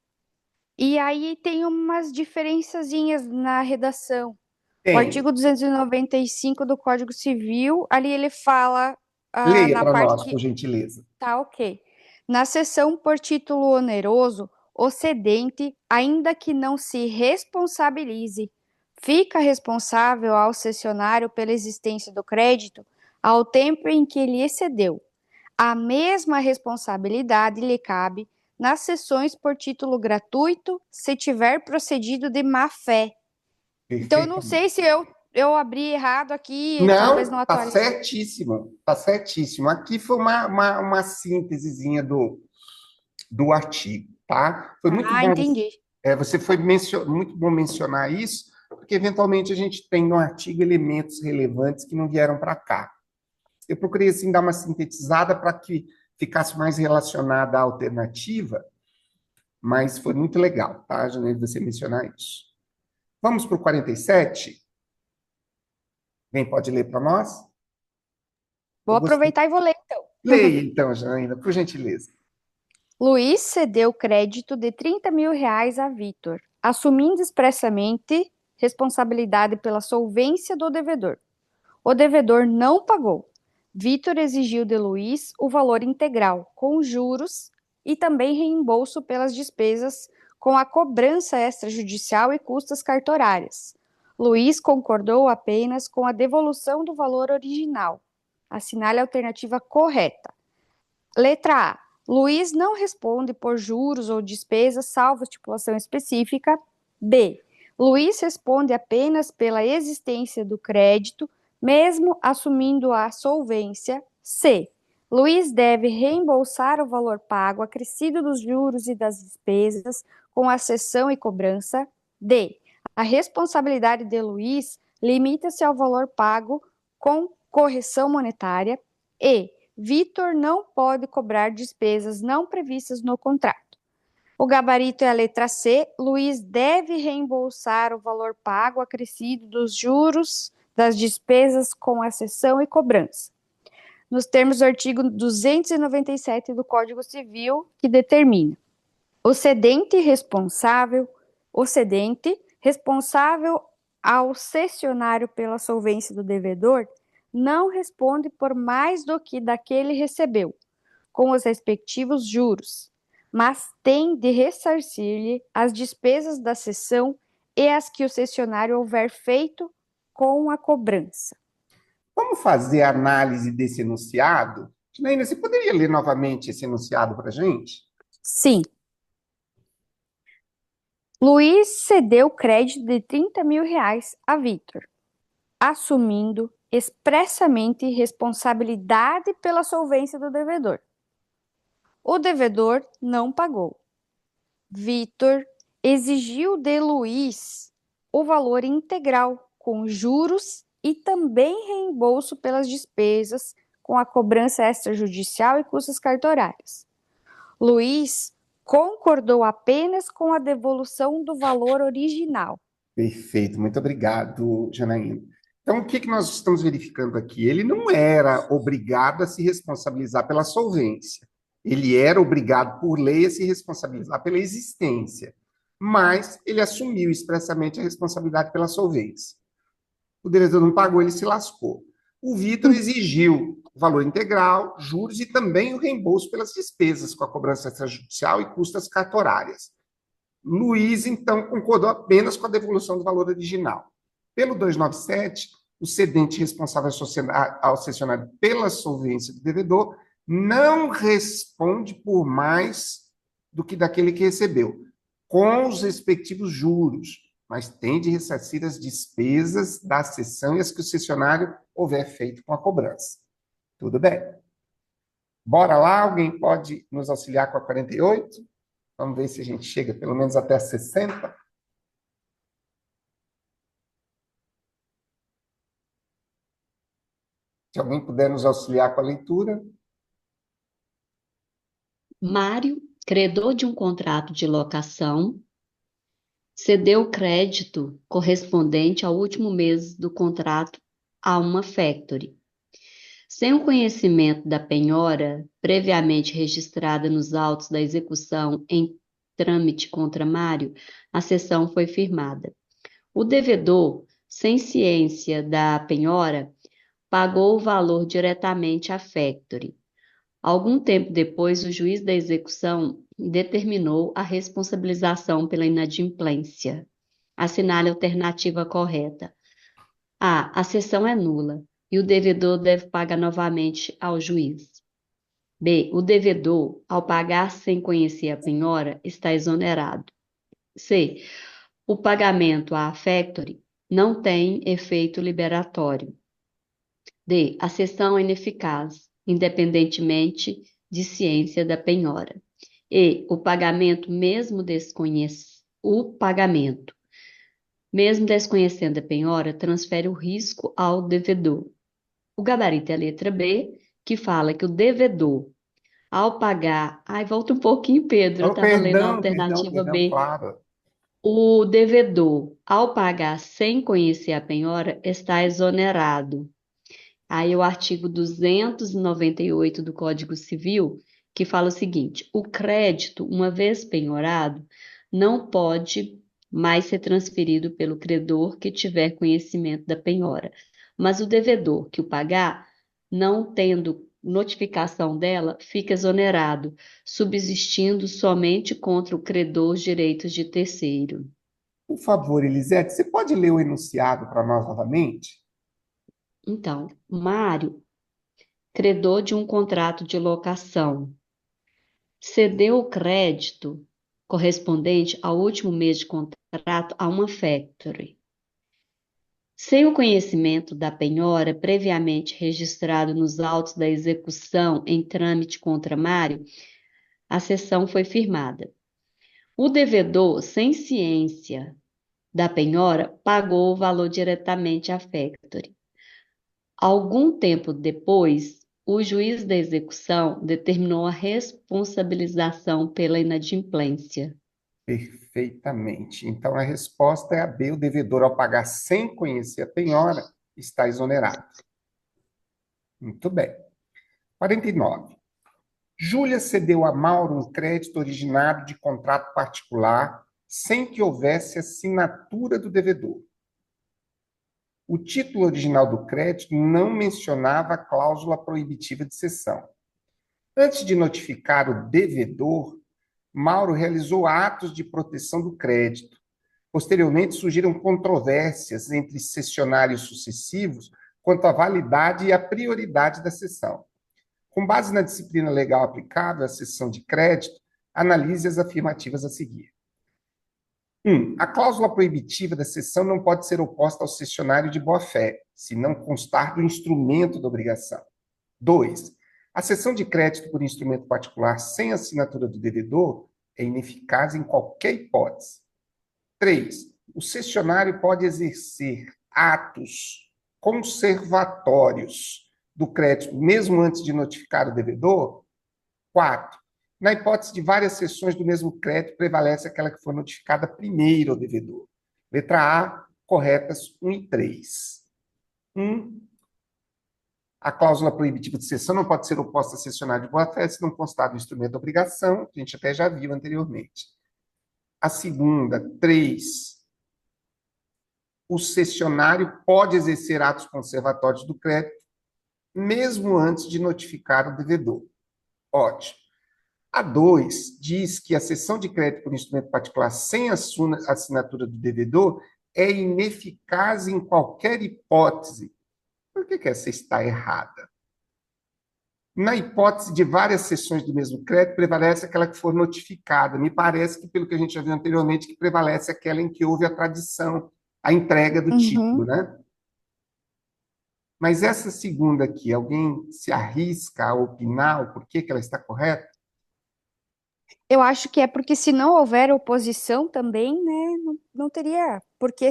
E aí tem umas diferençazinhas na redação. O artigo 295 do Código Civil, ali ele fala Leia na para parte nós, que... por gentileza. Tá, ok. Na seção por título oneroso, o cedente, ainda que não se responsabilize, fica responsável ao cessionário pela existência do crédito ao tempo em que lhe excedeu. A mesma responsabilidade lhe cabe nas cessões por título gratuito, se tiver procedido de má-fé. Então, eu não sei se eu abri errado aqui, talvez não Não, tá atualizei. certíssimo, tá certíssimo. Aqui foi uma síntesezinha do artigo, tá? Foi muito bom. Entendi. Você foi muito bom mencionar isso, porque eventualmente a gente tem no artigo elementos relevantes que não vieram para cá. Eu procurei assim dar uma sintetizada para que ficasse mais relacionada à alternativa, mas foi muito legal, tá, Janeiro, você mencionar isso. Vamos para o 47? Quem pode ler para nós? Vou aproveitar e vou ler, então. Leia, então, Janaína, por gentileza. Luiz cedeu crédito de R$ 30.000 a Vitor, assumindo expressamente responsabilidade pela solvência do devedor. O devedor não pagou. Vitor exigiu de Luiz o valor integral, com juros e também reembolso pelas despesas com a cobrança extrajudicial e custas cartorárias. Luiz concordou apenas com a devolução do valor original. Assinale a alternativa correta. Letra A. Luiz não responde por juros ou despesas, salvo estipulação específica. B. Luiz responde apenas pela existência do crédito, mesmo assumindo a solvência. C. Luiz deve reembolsar o valor pago acrescido dos juros e das despesas com a cessão e cobrança. D. A responsabilidade de Luiz limita-se ao valor pago com correção monetária. E. Vitor não pode cobrar despesas não previstas no contrato. O gabarito é a letra C. Luiz deve reembolsar o valor pago acrescido dos juros das despesas com a cessão e cobrança, nos termos do artigo 297 do Código Civil, que determina: o cedente responsável ao cessionário pela solvência do devedor não responde por mais do que daquele recebeu, com os respectivos juros, mas tem de ressarcir-lhe as despesas da cessão e as que o cessionário houver feito com a cobrança. Vamos fazer a análise desse enunciado? Janaína, você poderia ler novamente esse enunciado para a gente? Sim. Luiz cedeu crédito de R$ 30.000 a Vitor, assumindo expressamente responsabilidade pela solvência do devedor. O devedor não pagou. Vitor exigiu de Luiz o valor integral, com juros e também reembolso pelas despesas com a cobrança extrajudicial e custas cartorárias. Luiz concordou apenas com a devolução do valor original. Perfeito, muito obrigado, Janaína. Então, o que nós estamos verificando aqui? Ele não era obrigado a se responsabilizar pela solvência. Ele era obrigado, por lei, a se responsabilizar pela existência. Mas ele assumiu expressamente a responsabilidade pela solvência. O devedor não pagou, ele se lascou. O Vitor exigiu o valor integral, juros e também o reembolso pelas despesas com a cobrança extrajudicial e custas cartorárias. Luiz, então, concordou apenas com a devolução do valor original. Pelo 297, o cedente responsável ao cessionário pela solvência do devedor não responde por mais do que daquele que recebeu, com os respectivos juros, mas tem de ressarcir as despesas da cessão e as que o cessionário houver feito com a cobrança. Tudo bem? Bora lá, alguém pode nos auxiliar com a 48? Vamos ver se a gente chega pelo menos até a 60. Se alguém puder nos auxiliar com a leitura. Mário, credor de um contrato de locação, cedeu o crédito correspondente ao último mês do contrato a uma factory. Sem o conhecimento da penhora previamente registrada nos autos da execução em trâmite contra Mário, a cessão foi firmada. O devedor, sem ciência da penhora, pagou o valor diretamente à factory. Algum tempo depois, o juiz da execução determinou a responsabilização pela inadimplência. Assinale a alternativa correta. A. A cessão é nula e o devedor deve pagar novamente ao juiz. B. O devedor, ao pagar sem conhecer a penhora, está exonerado. C. O pagamento à factory não tem efeito liberatório. D. A cessão é ineficaz, independentemente de ciência da penhora. E. O pagamento, mesmo desconhecendo a penhora, transfere o risco ao devedor. O gabarito é a letra B, que fala que o devedor, ao pagar... Ai, volta um pouquinho, Pedro, eu estava lendo a alternativa B. Claro. O devedor, ao pagar sem conhecer a penhora, está exonerado. Aí o artigo 298 do Código Civil que fala o seguinte: o crédito, uma vez penhorado, não pode mais ser transferido pelo credor que tiver conhecimento da penhora, mas o devedor que o pagar, não tendo notificação dela, fica exonerado, subsistindo somente contra o credor os direitos de terceiro. Por favor, Elisete, você pode ler o enunciado para nós novamente? Então, Mário, credor de um contrato de locação, cedeu o crédito correspondente ao último mês de contrato a uma factory. Sem o conhecimento da penhora previamente registrado nos autos da execução em trâmite contra Mário, a cessão foi firmada. O devedor, sem ciência da penhora, pagou o valor diretamente à factory. Algum tempo depois, o juiz da execução determinou a responsabilização pela inadimplência. Perfeitamente. Então, a resposta é a B. O devedor, ao pagar sem conhecer a penhora, está exonerado. Muito bem. 49. Júlia cedeu a Mauro um crédito originado de contrato particular sem que houvesse assinatura do devedor. O título original do crédito não mencionava a cláusula proibitiva de cessão. Antes de notificar o devedor, Mauro realizou atos de proteção do crédito. Posteriormente, surgiram controvérsias entre cessionários sucessivos quanto à validade e à prioridade da cessão. Com base na disciplina legal aplicável à cessão de crédito, analise as afirmativas a seguir. 1. A cláusula proibitiva da cessão não pode ser oposta ao cessionário de boa-fé, se não constar do instrumento da obrigação. 2. A cessão de crédito por instrumento particular sem assinatura do devedor é ineficaz em qualquer hipótese. 3. O cessionário pode exercer atos conservatórios do crédito, mesmo antes de notificar o devedor. 4. Na hipótese de várias cessões do mesmo crédito, prevalece aquela que foi notificada primeiro ao devedor. Letra A, corretas 1 e 3. 1. A cláusula proibitiva de cessão não pode ser oposta a cessionário de boa-fé se não constar do instrumento da obrigação, que a gente até já viu anteriormente. A segunda, 3. O cessionário pode exercer atos conservatórios do crédito, mesmo antes de notificar o devedor. Ótimo. A 2 diz que a cessão de crédito por instrumento particular sem a assinatura do devedor é ineficaz em qualquer hipótese. Por que essa está errada? Na hipótese de várias cessões do mesmo crédito, prevalece aquela que for notificada. Me parece que, pelo que a gente já viu anteriormente, que prevalece aquela em que houve a tradição, a entrega do título, né? Mas essa segunda aqui, alguém se arrisca a opinar o porquê que ela está correta? Eu acho que é porque se não houver oposição também, né, não teria por que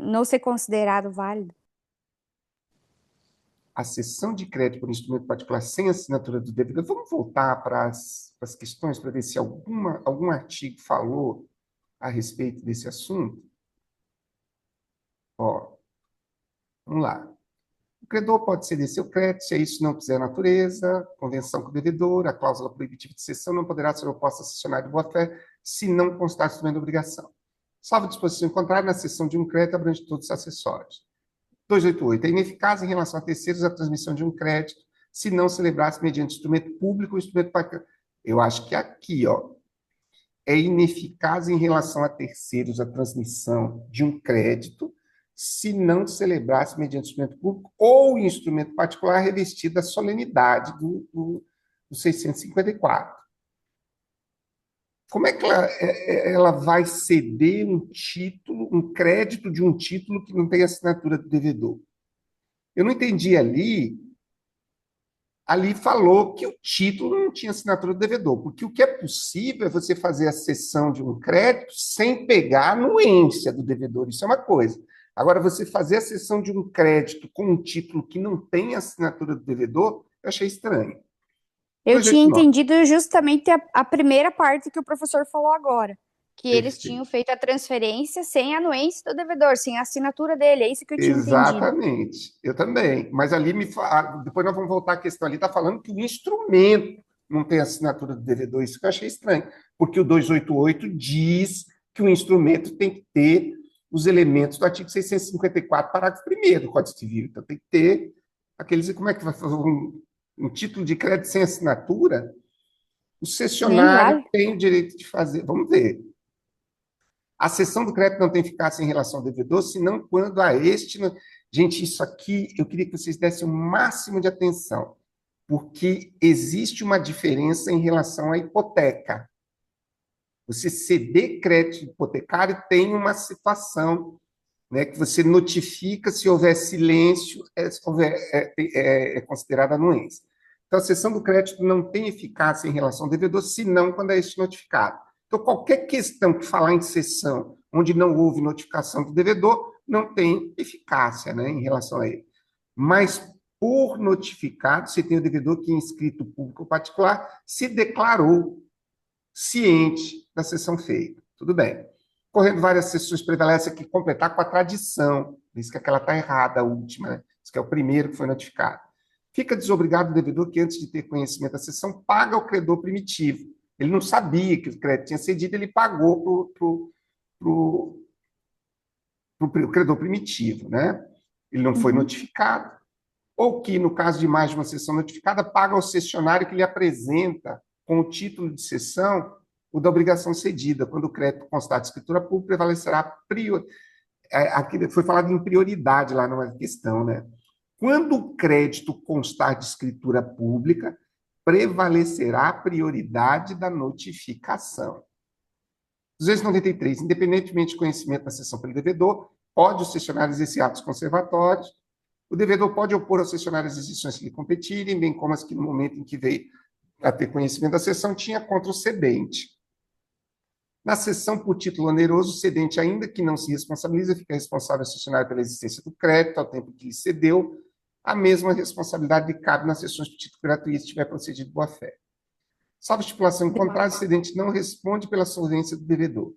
não ser considerado válido. A cessão de crédito por instrumento particular sem assinatura do devedor. Vamos voltar para as questões para ver se algum artigo falou a respeito desse assunto. Ó, vamos lá. O credor pode ceder seu crédito se isso não quiser natureza, convenção com o devedor, a cláusula proibitiva de cessão não poderá ser oposta a cessionário de boa-fé se não constar instrumento de obrigação. Salvo disposição contrária, na cessão de um crédito abrange todos os acessórios. 288. É ineficaz em relação a terceiros a transmissão de um crédito se não celebrasse mediante instrumento público ou instrumento particular. Eu acho que aqui, ó, é ineficaz em relação a terceiros a transmissão de um crédito se não celebrasse mediante instrumento público ou instrumento particular revestido da solenidade do 654. Como é que ela vai ceder um título, um crédito de um título que não tem assinatura do devedor? Eu não entendi ali. Ali falou que o título não tinha assinatura do devedor, porque o que é possível é você fazer a cessão de um crédito sem pegar a anuência do devedor. Isso é uma coisa. Agora, você fazer a cessão de um crédito com um título que não tem assinatura do devedor, eu achei estranho. Eu tinha entendido justamente a primeira parte que o professor falou agora, que eles Perfeito. tinham feito a transferência sem a anuência do devedor, sem a assinatura dele. É isso que eu tinha entendido. Exatamente, eu também. Mas ali depois nós vamos voltar à questão ali, está falando que o instrumento não tem assinatura do devedor, isso que eu achei estranho, porque o 288 diz que o instrumento tem que ter os elementos do artigo 654, parágrafo 1º do Código Civil. Então tem que ter aqueles. Como é que vai fazer um título de crédito sem assinatura? O Nem cessionário vale. tem o direito de fazer. Vamos ver. A cessão do crédito não tem eficácia em relação ao devedor, senão quando a este. Gente, isso aqui eu queria que vocês dessem o máximo de atenção, porque existe uma diferença em relação à hipoteca. Você ceder crédito hipotecário tem uma situação, né, que você notifica se houver silêncio, é considerada anuência. Então, a cessão do crédito não tem eficácia em relação ao devedor, senão quando é este notificado. Então, qualquer questão que falar em cessão, onde não houve notificação do devedor, não tem eficácia, né, em relação a ele. Mas, por notificado, você tem o devedor que, em escrito público ou particular, se declarou ciente da cessão feita. Tudo bem. Correndo várias sessões, prevalece aqui completar com a tradição. Diz que aquela está errada, a última, né? Diz que é o primeiro que foi notificado. Fica desobrigado o devedor que, antes de ter conhecimento da cessão, paga ao credor primitivo. Ele não sabia que o crédito tinha cedido, ele pagou para o credor primitivo, né? Ele não foi notificado. Ou que, no caso de mais de uma cessão notificada, paga ao cessionário que lhe apresenta, com o título de cessão, o da obrigação cedida. Quando o crédito constar de escritura pública, prevalecerá aqui foi falado em prioridade lá numa questão, né? Quando o crédito constar de escritura pública, prevalecerá a prioridade da notificação. 293. Independentemente do conhecimento da cessão pelo devedor, pode o cessionário exercer atos conservatórios. O devedor pode opor ao cessionário as exceções que lhe competirem, bem como as que, no momento em que veio a ter conhecimento da cessão, tinha contra o cedente. Na cessão por título oneroso, o cedente, ainda que não se responsabiliza, fica responsável ao cessionário pela existência do crédito ao tempo que lhe cedeu. A mesma responsabilidade lhe cabe nas cessões por título gratuito se tiver procedido de boa-fé. Salvo estipulação em contrário, o cedente não responde pela solvência do devedor.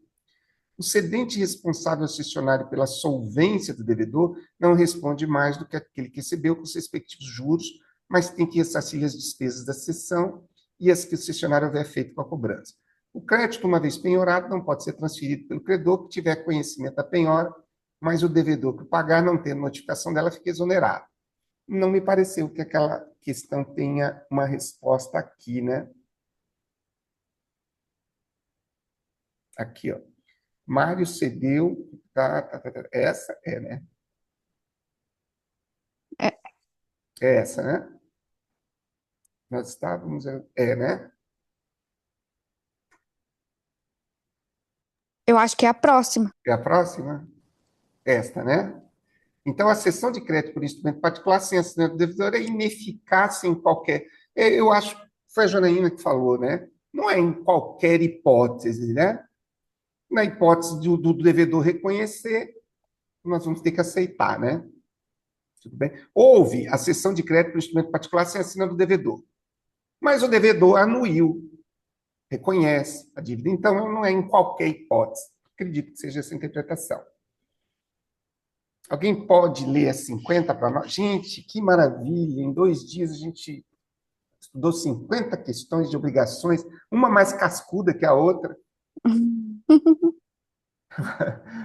O cedente responsável ao cessionário pela solvência do devedor não responde mais do que aquele que recebeu com os respectivos juros, mas tem que ressarcir as despesas da cessão e as que o cessionário houver feito com a cobrança. O crédito, uma vez penhorado, não pode ser transferido pelo credor que tiver conhecimento da penhora, mas o devedor que pagar, não tendo notificação dela, fica exonerado. Não me pareceu que aquela questão tenha uma resposta aqui, né? Aqui, ó. Mário cedeu. Essa é, né? É, É essa, né? Nós estávamos. É, né? eu acho que é a próxima. É a próxima? Esta, né? Então, a cessão de crédito por instrumento particular sem assinante do devedor é ineficaz em qualquer. Eu acho que foi a Janaína que falou, né? Não é em qualquer hipótese, né? Na hipótese do devedor reconhecer, nós vamos ter que aceitar, né? Tudo bem? Houve a cessão de crédito por instrumento particular sem assinante do devedor. Mas o devedor anuiu, reconhece a dívida. Então, não é em qualquer hipótese. Acredito que seja essa a interpretação. Alguém pode ler a 50 para nós? Gente, que maravilha! Em 2 dias a gente estudou 50 questões de obrigações, uma mais cascuda que a outra.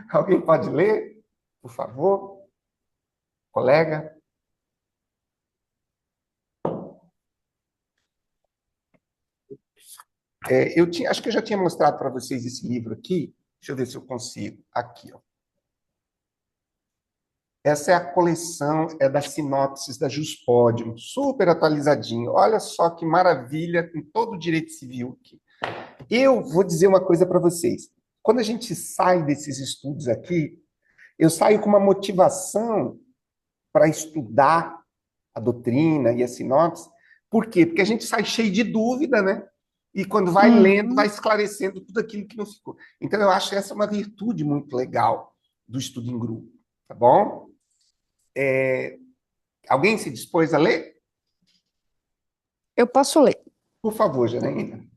Alguém pode ler, por favor? Colega? Acho que eu já tinha mostrado para vocês esse livro aqui. Deixa eu ver se eu consigo. Aqui, ó. Essa é a coleção, é das sinopses da Juspodium, super atualizadinho. Olha só que maravilha, com todo o direito civil aqui. Eu vou dizer uma coisa para vocês. Quando a gente sai desses estudos aqui, eu saio com uma motivação para estudar a doutrina e a sinopse. Por quê? Porque a gente sai cheio de dúvida, né? E quando vai lendo, vai esclarecendo tudo aquilo que não ficou. Então, eu acho essa uma virtude muito legal do estudo em grupo, tá bom? Alguém se dispôs a ler? Eu posso ler. Por favor, Janaína.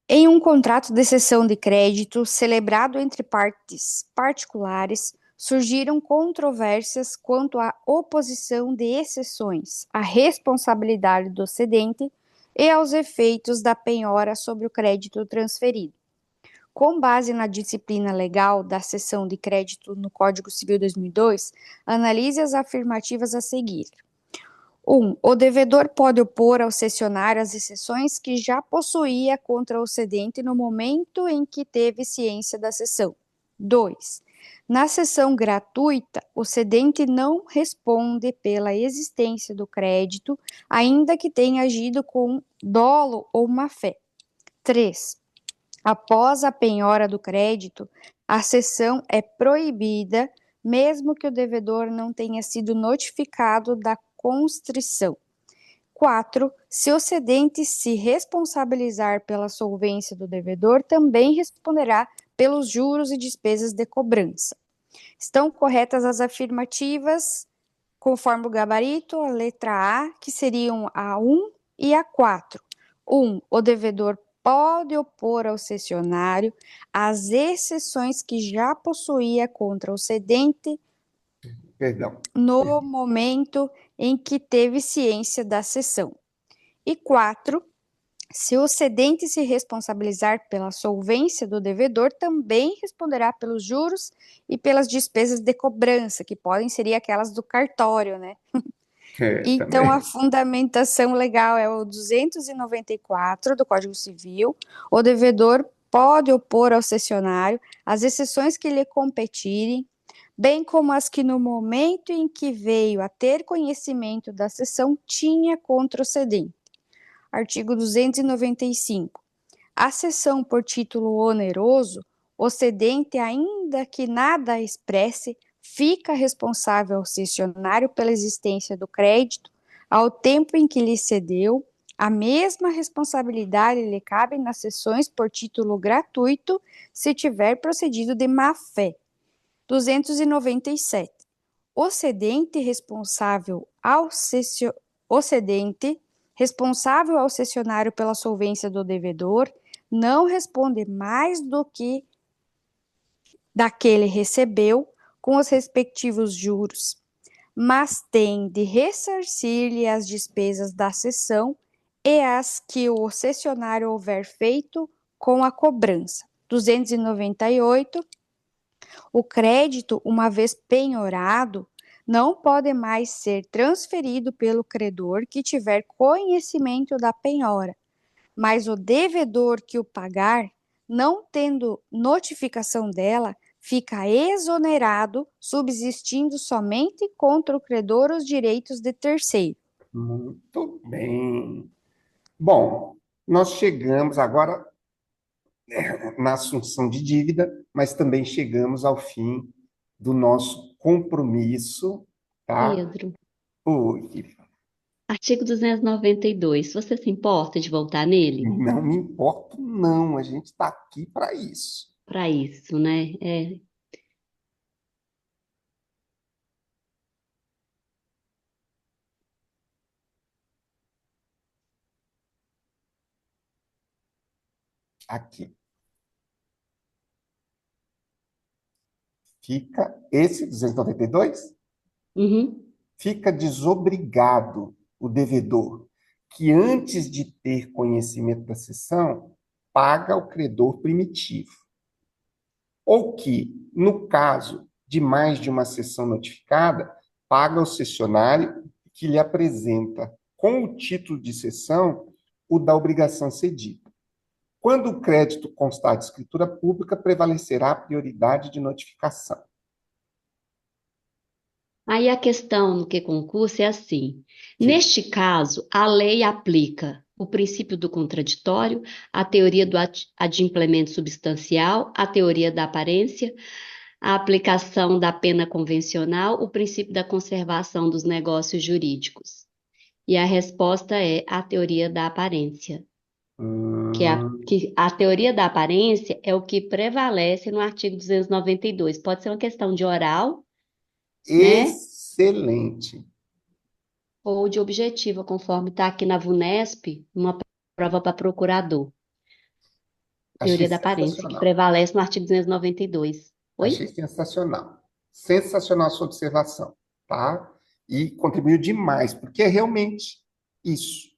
Em um contrato de cessão de crédito celebrado entre partes particulares, surgiram controvérsias quanto à oposição de exceções, à responsabilidade do cedente e aos efeitos da penhora sobre o crédito transferido. Com base na disciplina legal da cessão de crédito no Código Civil 2002, analise as afirmativas a seguir. 1. O devedor pode opor ao cessionário as exceções que já possuía contra o cedente no momento em que teve ciência da cessão. 2. Na cessão gratuita, o cedente não responde pela existência do crédito, ainda que tenha agido com dolo ou má-fé. 3. Após a penhora do crédito, a cessão é proibida, mesmo que o devedor não tenha sido notificado da constrição. 4. Se o cedente se responsabilizar pela solvência do devedor, também responderá pelos juros e despesas de cobrança. Estão corretas as afirmativas, conforme o gabarito, a letra A, que seriam a 1 e a 4. 1. O devedor pode opor ao cessionário as exceções que já possuía contra o cedente Perdão. no momento em que teve ciência da cessão. E 4. Se o cedente se responsabilizar pela solvência do devedor, também responderá pelos juros e pelas despesas de cobrança, que podem ser aquelas do cartório, né? Então, a Também. fundamentação legal é o 294 do Código Civil. O devedor pode opor ao cessionário as exceções que lhe competirem, bem como as que no momento em que veio a ter conhecimento da cessão tinha contra o cedente. Artigo 295. A cessão por título oneroso, o cedente, ainda que nada expresse, fica responsável ao cessionário pela existência do crédito ao tempo em que lhe cedeu. A mesma responsabilidade lhe cabe nas cessões por título gratuito, se tiver procedido de má-fé. 297. O cedente responsável ao cessionário pela solvência do devedor não responde mais do que daquele recebeu com os respectivos juros, mas tem de ressarcir-lhe as despesas da cessão e as que o cessionário houver feito com a cobrança. 298. O crédito, uma vez penhorado, não pode mais ser transferido pelo credor que tiver conhecimento da penhora, mas o devedor que o pagar, não tendo notificação dela, fica exonerado, subsistindo somente contra o credor os direitos de terceiro. Muito bem. Bom, nós chegamos agora na assunção de dívida, mas também chegamos ao fim do nosso compromisso, tá? Pedro, Oi, querido. artigo 292. Você se importa de voltar nele? Não me importo, não. A gente está aqui para isso. Para isso, né? Aqui. Fica esse 292? Uhum. Fica desobrigado o devedor, que antes de ter conhecimento da cessão, paga ao credor primitivo. Ou que, no caso de mais de uma cessão notificada, paga ao cessionário que lhe apresenta, com o título de cessão, o da obrigação cedida. Quando o crédito constar de escritura pública, prevalecerá a prioridade de notificação. Aí a questão no que concurso é assim: neste caso, a lei aplica o princípio do contraditório, a teoria do adimplemento substancial, a teoria da aparência, a aplicação da pena convencional, o princípio da conservação dos negócios jurídicos. E a resposta é a teoria da aparência. Que a teoria da aparência é o que prevalece no artigo 292. Pode ser uma questão de oral, né? Excelente. Ou de objetiva, conforme está aqui na VUNESP, uma prova para procurador. Achei Teoria da aparência, que sensacional. prevalece no artigo 292. Achei Oi? sensacional. Sensacional a sua observação, tá? E contribuiu demais, porque é realmente isso,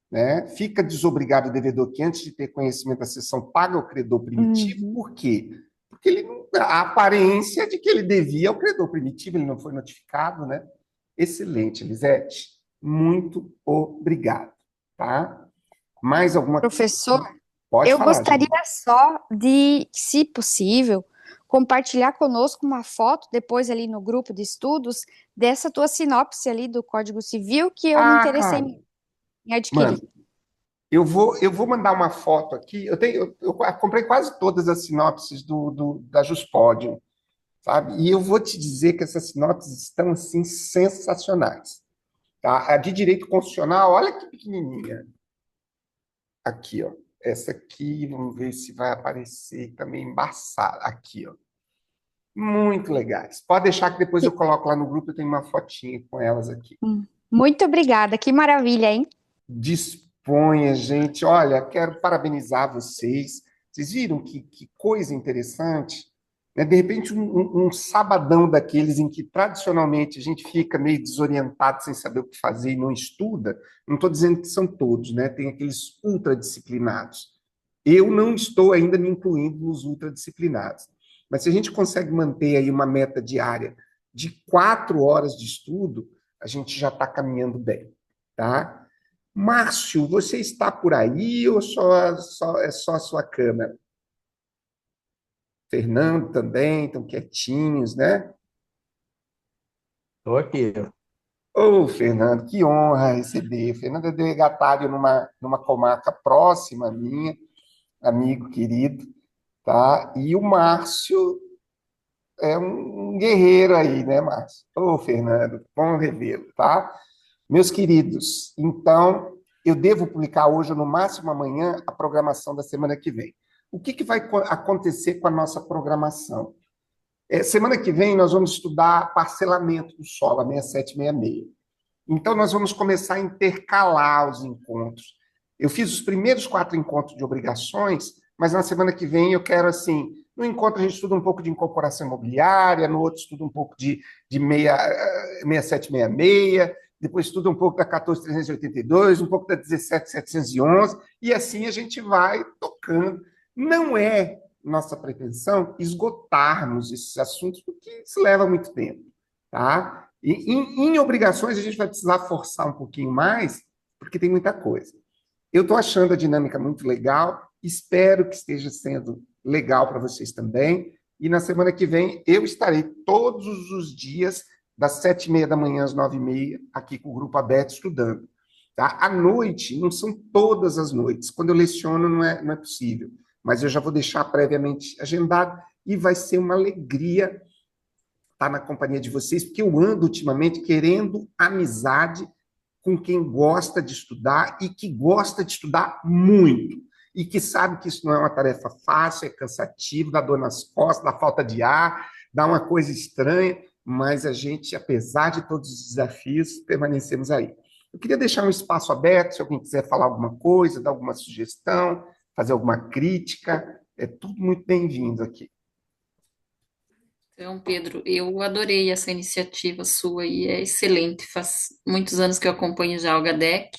né? Fica desobrigado o devedor que, antes de ter conhecimento da cessão, paga ao credor primitivo. Uhum. Por quê? Porque a aparência de que ele devia ao credor primitivo, ele não foi notificado, né? Excelente, Elisete. Muito obrigado, tá? Mais alguma coisa? Professor, Pode eu falar, gostaria gente. só de, se possível, compartilhar conosco uma foto depois ali no grupo de estudos dessa tua sinopse ali do Código Civil que eu me Ah, interessei claro. em adquirir. Mano, eu vou mandar uma foto aqui. Eu comprei quase todas as sinopses da Juspodium, sabe? E eu vou te dizer que essas sinopses estão, assim, sensacionais, tá? A de direito constitucional, olha que pequenininha. Aqui, ó. Essa aqui, vamos ver se vai aparecer também embaçada. Aqui, ó. Muito legais. Pode deixar que depois eu coloco lá no grupo, eu tenho uma fotinha com elas aqui. Muito obrigada, que maravilha, hein? Disponha, gente. Olha, quero parabenizar vocês. Vocês viram que coisa interessante? Né? De repente, um sabadão daqueles em que tradicionalmente a gente fica meio desorientado, sem saber o que fazer e não estuda. Não estou dizendo que são todos, né? Tem aqueles ultradisciplinados. Eu não estou ainda me incluindo nos ultradisciplinados. Mas se a gente consegue manter aí uma meta diária de 4 horas de estudo, a gente já está caminhando bem, tá? Márcio, você está por aí ou é só a sua câmera? Fernando também, estão quietinhos, né? Estou aqui. Ô, Fernando, que honra receber. Fernando é delegatário numa comarca próxima à minha, amigo querido, tá? E o Márcio é um guerreiro aí, né, Márcio? Ô, Fernando, bom revê-lo, tá? Meus queridos, então, eu devo publicar hoje, ou no máximo amanhã, a programação da semana que vem. O que vai acontecer com a nossa programação? Semana que vem, nós vamos estudar parcelamento do solo, a 67 e 66. Então, nós vamos começar a intercalar os encontros. Eu fiz os primeiros 4 encontros de obrigações, mas na semana que vem eu quero, assim, no encontro a gente estuda um pouco de incorporação imobiliária, no outro estuda um pouco de 67, 66, depois estuda um pouco da 14.382, um pouco da 17.711, e assim a gente vai tocando. Não é nossa pretensão esgotarmos esses assuntos, porque isso leva muito tempo, tá? E em obrigações a gente vai precisar forçar um pouquinho mais, porque tem muita coisa. Eu estou achando a dinâmica muito legal, espero que esteja sendo legal para vocês também, e na semana que vem eu estarei todos os dias, das 7h30 da manhã às 9h30, aqui com o grupo aberto estudando. Tá? À noite, não são todas as noites, quando eu leciono não é possível, mas eu já vou deixar previamente agendado, e vai ser uma alegria estar na companhia de vocês, porque eu ando ultimamente querendo amizade com quem gosta de estudar e que gosta de estudar muito. E que sabe que isso não é uma tarefa fácil, é cansativo, dá dor nas costas, dá falta de ar, dá uma coisa estranha, mas a gente, apesar de todos os desafios, permanecemos aí. Eu queria deixar um espaço aberto, se alguém quiser falar alguma coisa, dar alguma sugestão, fazer alguma crítica, é tudo muito bem-vindo aqui. Então, Pedro, eu adorei essa iniciativa sua e é excelente. Faz muitos anos que eu acompanho já o GADEC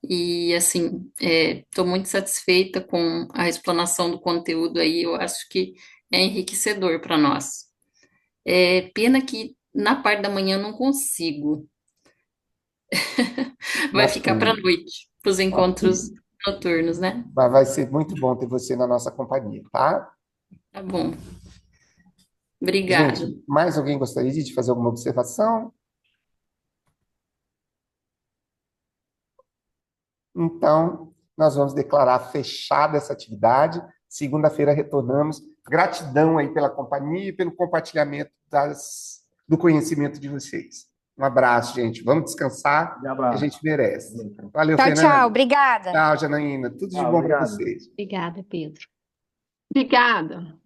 e, assim, estou muito satisfeita com a explanação do conteúdo aí. Eu acho que é enriquecedor para nós. É pena que na parte da manhã eu não consigo. Vai ficar para a Ok, noite, para os encontros ok. noturnos, né? Mas vai ser muito bom ter você na nossa companhia, tá? Tá bom. Obrigada. Gente, mais alguém gostaria de fazer alguma observação? Então, nós vamos declarar fechada essa atividade. Segunda-feira retornamos. Gratidão aí pela companhia e pelo compartilhamento do conhecimento de vocês. Um abraço, gente. Vamos descansar, Um que a abraço. gente merece. Valeu, Tchau, tchau, Fernando. obrigada. Tchau, Janaína. Tudo de Tchau, bom para obrigado. vocês. Obrigada, Pedro. Obrigada.